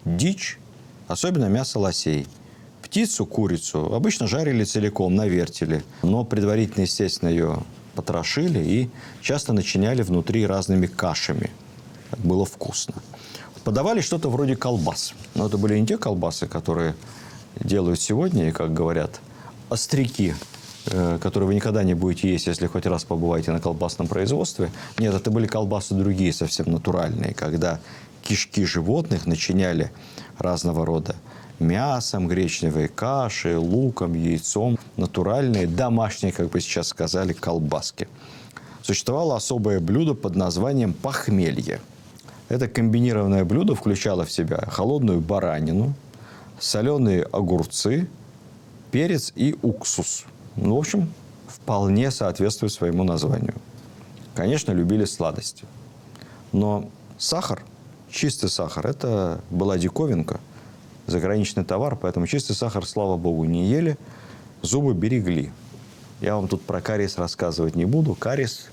дичь, особенно мясо лосей. Птицу, курицу обычно жарили целиком на вертеле, но предварительно, естественно, ее потрошили и часто начиняли внутри разными кашами. Было вкусно. Подавали что-то вроде колбас. Но это были не те колбасы, которые делают сегодня, и, как говорят, остряки, которые вы никогда не будете есть, если хоть раз побываете на колбасном производстве. Нет, это были колбасы другие, совсем натуральные, когда кишки животных начиняли разного рода мясом, гречневой кашей, луком, яйцом. Натуральные, домашние, как бы сейчас сказали, колбаски. Существовало особое блюдо под названием похмелье. Это комбинированное блюдо включало в себя холодную баранину, соленые огурцы, перец и уксус. Ну, в общем, вполне соответствует своему названию. Конечно, любили сладости. Но сахар, чистый сахар, это была диковинка, заграничный товар, поэтому чистый сахар, слава богу, не ели, зубы берегли. Я вам тут про кариес рассказывать не буду. Кариес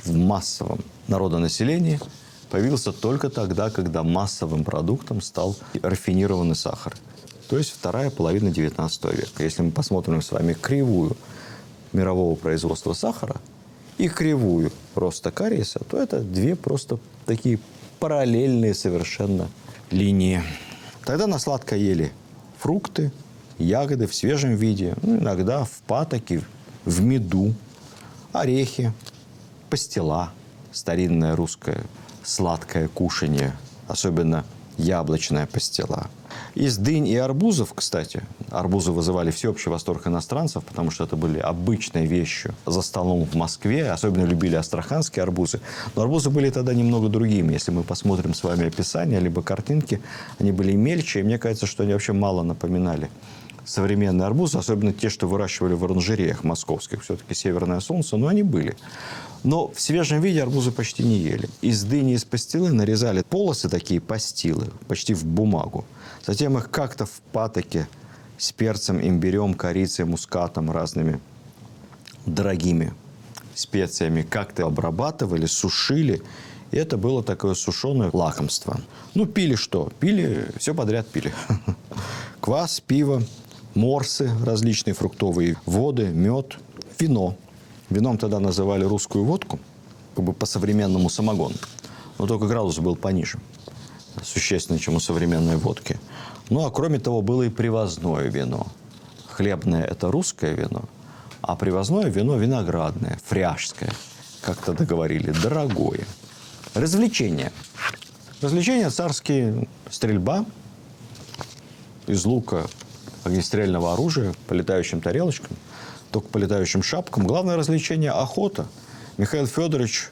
в массовом народонаселении появился только тогда, когда массовым продуктом стал рафинированный сахар. То есть вторая половина XIX века. Если мы посмотрим с вами кривую мирового производства сахара и кривую роста кариеса, то это две просто такие параллельные совершенно линии. Тогда на сладко ели фрукты, ягоды в свежем виде, иногда в патоке, в меду, орехи, пастила, старинное русское сладкое кушанье, особенно яблочная пастила. Из дынь и арбузов, кстати, арбузы вызывали всеобщий восторг иностранцев, потому что это были обычной вещью за столом в Москве. Особенно любили астраханские арбузы. Но арбузы были тогда немного другими. Если мы посмотрим с вами описание, либо картинки, они были мельче. И мне кажется, что они вообще мало напоминали современные арбузы, особенно те, что выращивали в оранжереях московских. Все-таки северное солнце, но они были. Но в свежем виде арбузы почти не ели. Из дыни, из пастилы нарезали полосы такие, пастилы, почти в бумагу. Затем их как-то в патоке с перцем, имбирем, корицей, мускатом, разными дорогими специями как-то обрабатывали, сушили. И это было такое сушеное лакомство. Ну, пили что? Пили, все подряд пили. Квас, пиво, морсы различные фруктовые, воды, мед, вино. Вином тогда называли русскую водку, как бы по-современному самогон. Но только градус был пониже, существенно, чем у современной водки. Ну, а кроме того, было и привозное вино. Хлебное – это русское вино, а привозное вино – виноградное, фряжское, как тогда говорили, дорогое. Развлечения. Развлечения царские – стрельба из лука, огнестрельного оружия по летающим тарелочкам, только по летающим шапкам. Главное развлечение – охота. Михаил Федорович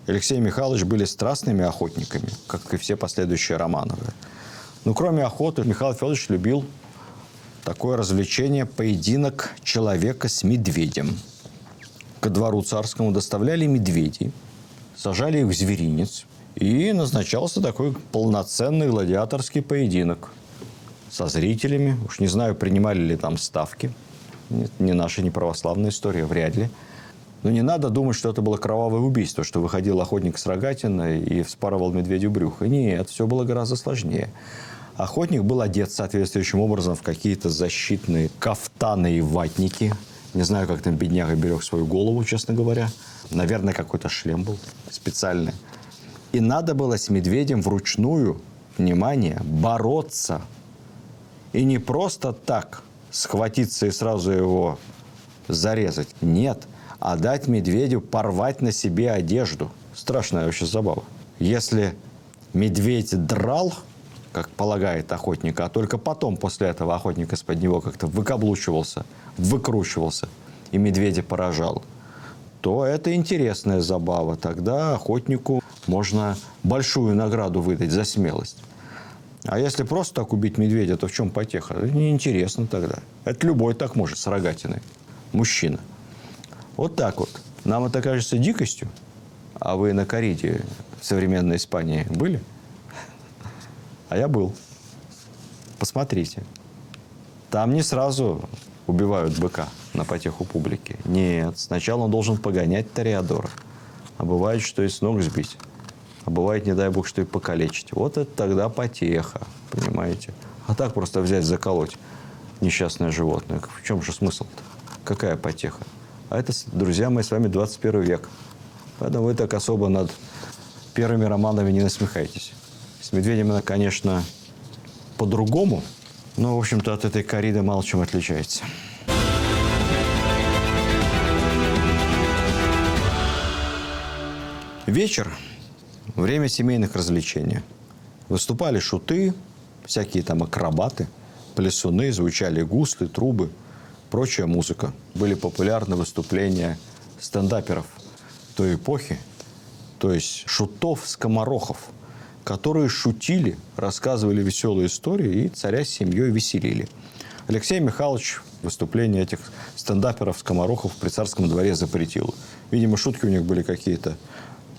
и Алексей Михайлович были страстными охотниками, как и все последующие Романовы. Но кроме охоты, Михаил Федорович любил такое развлечение – поединок человека с медведем. Ко двору царскому доставляли медведей, сажали их в зверинец, и назначался такой полноценный гладиаторский поединок со зрителями. Уж не знаю, принимали ли там ставки. Нет, не наша, не православная история, вряд ли. Но не надо думать, что это было кровавое убийство, что выходил охотник с рогатиной и вспарывал медведю брюхо. Нет, все было гораздо сложнее. Охотник был одет соответствующим образом в какие-то защитные кафтаны и ватники. Не знаю, как там бедняга берег свою голову, честно говоря. Наверное, какой-то шлем был специальный. И надо было с медведем вручную, внимание, бороться. И не просто так схватиться и сразу его зарезать. Нет, а дать медведю порвать на себе одежду. Страшная вообще забава. Если медведь драл, как полагает охотник, а только потом, после этого, охотник из-под него как-то выкаблучивался, выкручивался и медведя поражал, то это интересная забава. Тогда охотнику можно большую награду выдать за смелость. А если просто так убить медведя, то в чем потеха? Это неинтересно тогда. Это любой так может с рогатиной. Мужчина. Вот так вот. Нам это кажется дикостью. А вы на кориде в современной Испании были? А я был. Посмотрите. Там не сразу убивают быка на потеху публики. Нет, сначала он должен погонять тореадора. А бывает, что и с ног сбить. А бывает, не дай бог, что и покалечить. Вот это тогда потеха, понимаете? А так просто взять, заколоть несчастное животное. В чем же смысл-то? Какая потеха? А это, друзья мои, с вами 21 век. Поэтому вы так особо над первыми романами не насмехайтесь. С медведем она, конечно, по-другому, но, в общем-то, от этой кориды мало чем отличается. Вечер – время семейных развлечений. Выступали шуты, всякие там акробаты, плясуны, звучали гусли, трубы, прочая музыка. Были популярны выступления стендаперов той эпохи, то есть шутов-скоморохов, которые шутили, рассказывали веселые истории и царя с семьей веселили. Алексей Михайлович выступления этих стендаперов-скоморохов при царском дворе запретил. Видимо, шутки у них были какие-то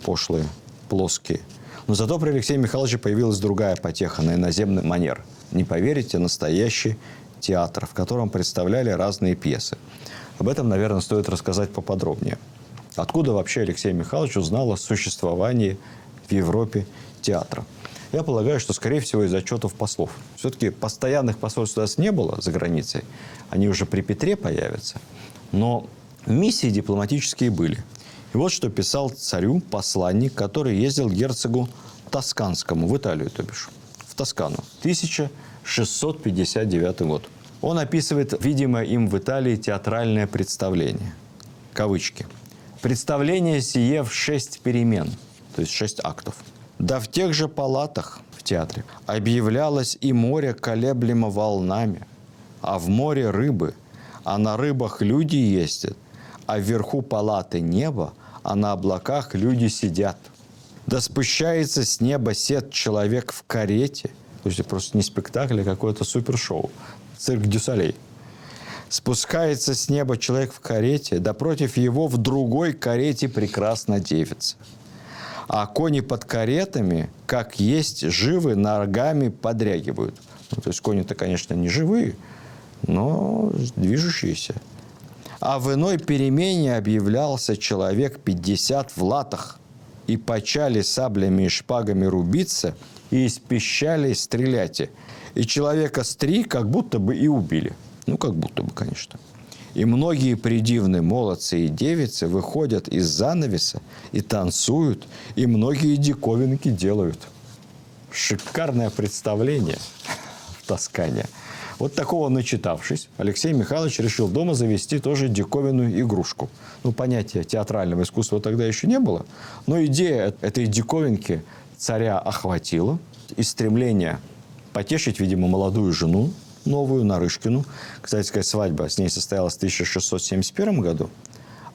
пошлые, плоские. Но зато при Алексее Михайловиче появилась другая потеха на иноземный манер. Не поверите, настоящий театр, в котором представляли разные пьесы. Об этом, наверное, стоит рассказать поподробнее. Откуда вообще Алексей Михайлович узнал о существовании в Европе театра? Я полагаю, что, скорее всего, из отчетов послов. Все-таки постоянных посольств у нас не было за границей. Они уже при Петре появятся. Но миссии дипломатические были. И вот что писал царю посланник, который ездил к герцогу Тосканскому, в Италию, то бишь, в Тоскану. 1659 год. Он описывает видимое им в Италии театральное представление. Кавычки. «Представление сие в 6 перемен», то есть 6 актов. «Да в тех же палатах, в театре, объявлялось и море колеблемо волнами, а в море рыбы, а на рыбах люди ездят, а вверху палаты небо, а на облаках люди сидят. Да спущается с неба сед человек в карете». То есть это просто не спектакль, а какое-то супершоу. Цирк дю Солей. «Спускается с неба человек в карете, да против его в другой карете прекрасна девица. А кони под каретами, как есть, живы, ногами подрягивают». Ну, то есть кони-то, конечно, не живые, но движущиеся. «А в иной перемене объявлялся человек 50 в латах, и почали саблями и шпагами рубиться, и из пищалей стрелять. И человека с 3 как будто бы и убили». Ну, как будто бы, конечно. «И многие придивные молодцы и девицы выходят из занавеса и танцуют, и многие диковинки делают». Шикарное представление в Тоскане. Вот такого начитавшись, Алексей Михайлович решил дома завести тоже диковинную игрушку. Ну, понятия театрального искусства тогда еще не было, но идея этой диковинки царя охватила. И стремление потешить, видимо, молодую жену, новую, Нарышкину. Кстати сказать, свадьба с ней состоялась в 1671 году,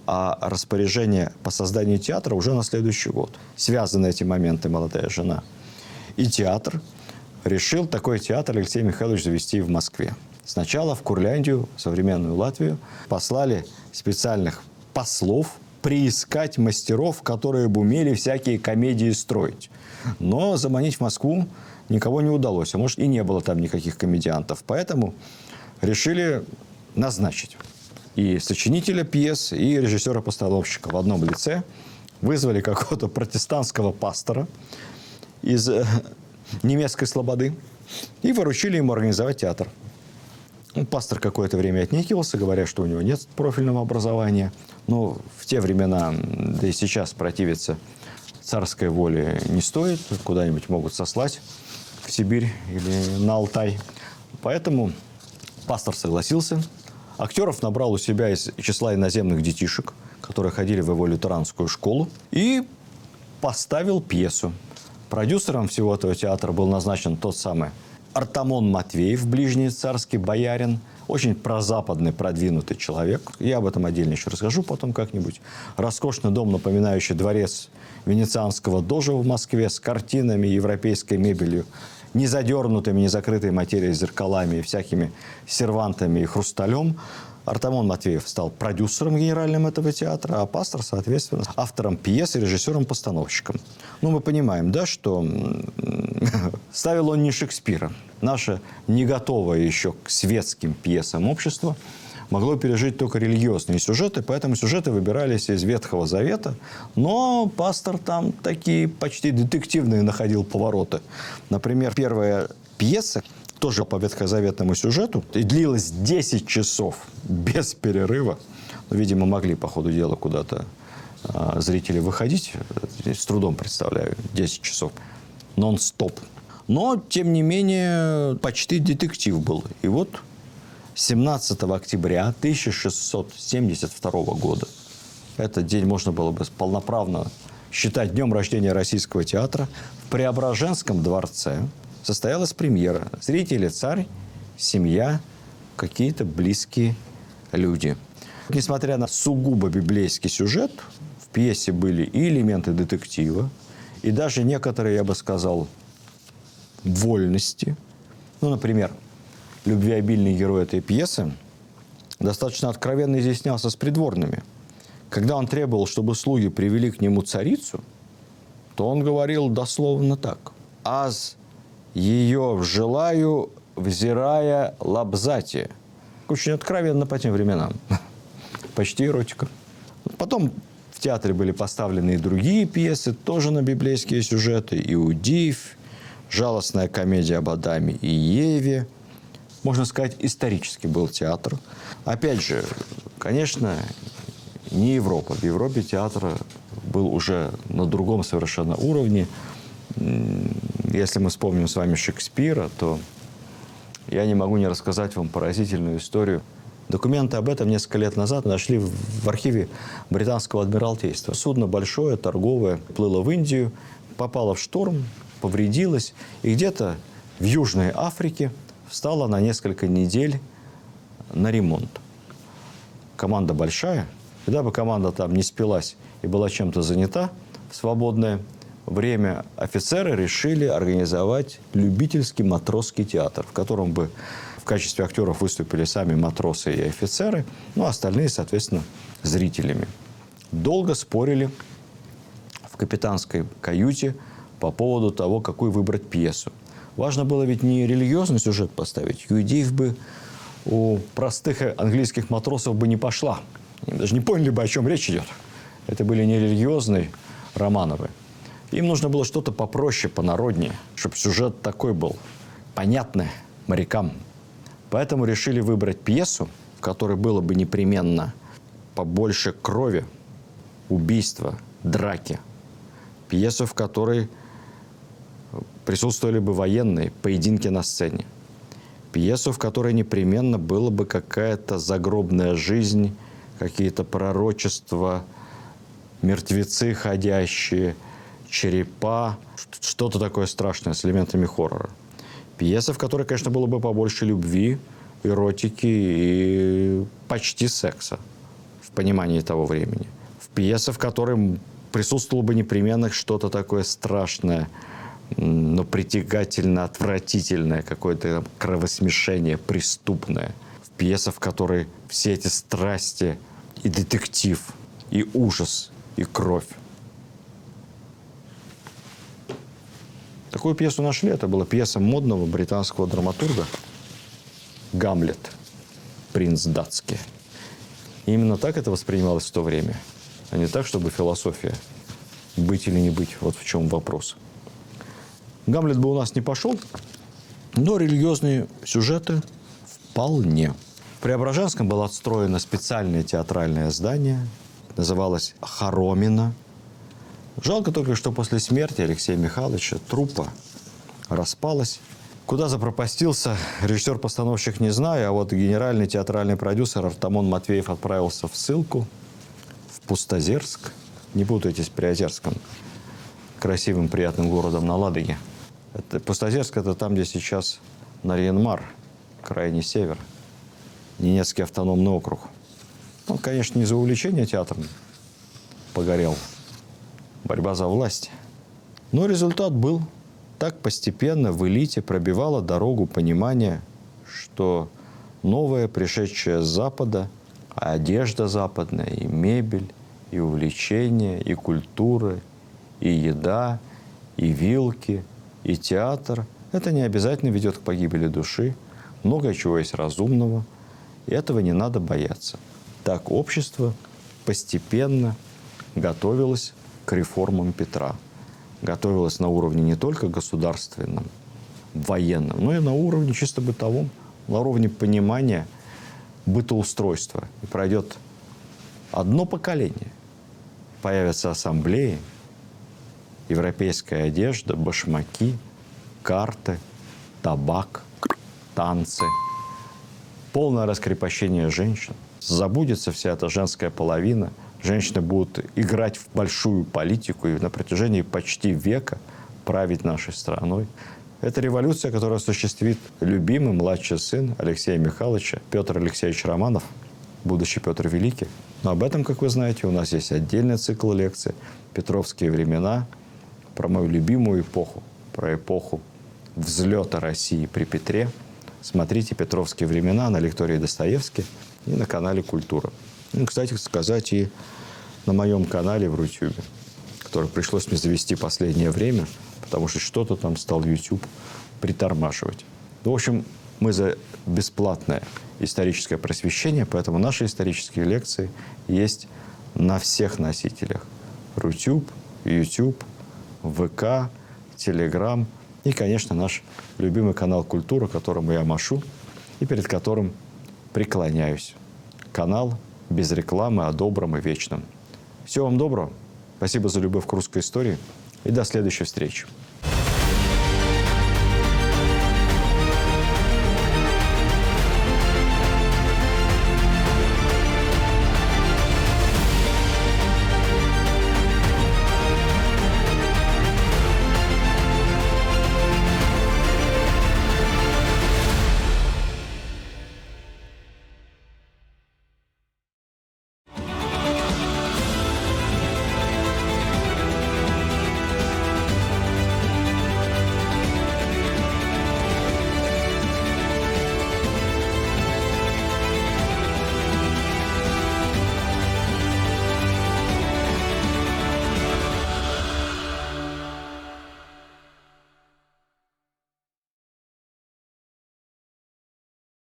а распоряжение по созданию театра уже на следующий год. Связаны эти моменты молодая жена. И театр решил такой театр Алексей Михайлович завести в Москве. Сначала в Курляндию, современную Латвию, послали специальных послов приискать мастеров, которые бы умели всякие комедии строить. Но заманить в Москву никого не удалось. А может, и не было там никаких комедиантов. Поэтому решили назначить и сочинителя пьес, и режиссера-постановщика в одном лице. Вызвали какого-то протестантского пастора из немецкой слободы и выручили ему организовать театр. Пастор какое-то время отнекивался, говоря, что у него нет профильного образования. Но в те времена, да и сейчас противиться царской воли не стоит. Куда-нибудь могут сослать в Сибирь или на Алтай. Поэтому пастор согласился. Актеров набрал у себя из числа иноземных детишек, которые ходили в его лютеранскую школу, и поставил пьесу. Продюсером всего этого театра был назначен тот самый Артамон Матвеев, ближний царский боярин, очень прозападный, продвинутый человек. Я об этом отдельно еще расскажу потом как-нибудь. Роскошный дом, напоминающий дворец венецианского дожа в Москве, с картинами, европейской мебелью, не задернутыми, не закрытой материей, зеркалами и всякими сервантами и хрусталем. Артамон Матвеев стал продюсером генеральным этого театра, а пастор, соответственно, автором пьесы, режиссером-постановщиком. Ну, мы понимаем, да, что ставил он не Шекспира. Наше не готовое еще к светским пьесам общество могло пережить только религиозные сюжеты, поэтому сюжеты выбирались из Ветхого Завета, но пастор там такие почти детективные находил повороты. Например, первая пьеса, тоже по ветхозаветному сюжету, и длилась 10 часов без перерыва. Ну, видимо, могли по ходу дела куда-то зрители выходить. С трудом представляю, 10 часов. Нон-стоп. Но, тем не менее, почти детектив был. И вот 17 октября 1672 года, этот день можно было бы полноправно считать днем рождения Российского театра, в Преображенском дворце состоялась премьера. Зрители, царь, семья, какие-то близкие люди. Несмотря на сугубо библейский сюжет, в пьесе были и элементы детектива, и даже некоторые, я бы сказал, вольности. Ну, например, любвеобильный герой этой пьесы достаточно откровенно изъяснялся с придворными. Когда он требовал, чтобы слуги привели к нему царицу, то он говорил дословно так: «Аз ее желаю, взирая лобзати». Очень откровенно по тем временам. Почти эротика. Потом в театре были поставлены и другие пьесы, тоже на библейские сюжеты. «Иудив», «Жалостная комедия об Адаме и Еве». Можно сказать, исторический был театр. Опять же, конечно, не Европа. В Европе театр был уже на другом совершенно уровне. Если мы вспомним с вами Шекспира, то я не могу не рассказать вам поразительную историю. Документы об этом несколько лет назад нашли в архиве британского адмиралтейства. Судно большое, торговое, плыло в Индию, попало в шторм, повредилось. И где-то в Южной Африке встало на несколько недель на ремонт. Команда большая. Когда бы команда там не спилась и была чем-то занята в свободное время, офицеры решили организовать любительский матросский театр, в котором бы в качестве актеров выступили сами матросы и офицеры, ну, а остальные, соответственно, зрителями. Долго спорили в капитанской каюте по поводу того, какую выбрать пьесу. Важно было ведь не религиозный сюжет поставить. «Иудеев» бы у простых английских матросов бы не пошла. Они даже не поняли бы, о чем речь идет. Это были не религиозные романовы. Им нужно было что-то попроще, понароднее, чтобы сюжет такой был, понятный морякам. Поэтому решили выбрать пьесу, в которой было бы непременно побольше крови, убийства, драки. Пьесу, в которой присутствовали бы военные, поединки на сцене. Пьесу, в которой непременно была бы какая-то загробная жизнь, какие-то пророчества, мертвецы ходящие, черепа, что-то такое страшное с элементами хоррора. Пьеса, в которой, конечно, было бы побольше любви, эротики и почти секса в понимании того времени. Пьеса, в которой присутствовало бы непременно что-то такое страшное, но притягательно отвратительное, какое-то кровосмешение преступное. Пьеса, в которой все эти страсти и детектив, и ужас, и кровь. Такую пьесу нашли. Это была пьеса модного британского драматурга «Гамлет», принц датский. И именно так это воспринималось в то время, а не так, чтобы философия быть или не быть. Вот в чем вопрос. «Гамлет» бы у нас не пошел, но религиозные сюжеты вполне. В Преображенском было отстроено специальное театральное здание, называлось «Хоромина». Жалко только, что после смерти Алексея Михайловича труппа распалась. Куда запропастился режиссер-постановщик, не знаю, а вот генеральный театральный продюсер Артамон Матвеев отправился в ссылку в Пустозерск. Не путайте с Приозерском, красивым, приятным городом на Ладоге. Пустозерск – это там, где сейчас Нарьян-Мар, крайний север, Ненецкий автономный округ. Он, конечно, не за увлечение театром погорел, борьба за власть. Но результат был. Так постепенно в элите пробивало дорогу понимание, что новое, пришедшее с Запада, одежда западная, и мебель, и увлечения, и культура, и еда, и вилки, и театр – это не обязательно ведет к погибели души. Многое чего есть разумного, и этого не надо бояться. Так общество постепенно готовилось к реформам Петра. Готовилось на уровне не только государственном, военном, но и на уровне чисто бытовом, на уровне понимания бытоустройства. И пройдет одно поколение. Появятся ассамблеи, европейская одежда, башмаки, карты, табак, танцы, полное раскрепощение женщин. Забудется вся эта женская половина. Женщины будут играть в большую политику и на протяжении почти века править нашей страной. Это революция, которую осуществит любимый младший сын Алексея Михайловича, Петр Алексеевич Романов, будущий Петр Великий. Но об этом, как вы знаете, у нас есть отдельный цикл лекций «Петровские времена», про мою любимую эпоху, про эпоху взлета России при Петре. Смотрите «Петровские времена» на лектории Достоевский и на канале «Культура». Ну, кстати сказать, и на моем канале в Рутюбе, который пришлось мне завести последнее время, потому что что-то там стал YouTube притормаживать. В общем, мы за бесплатное историческое просвещение, поэтому наши исторические лекции есть на всех носителях. Рутюб, YouTube, ВК, Телеграм и, конечно, наш любимый канал «Культура», которому я машу и перед которым преклоняюсь. Канал без рекламы, о добром и вечном. Всего вам доброго. Спасибо за любовь к русской истории. И до следующей встречи.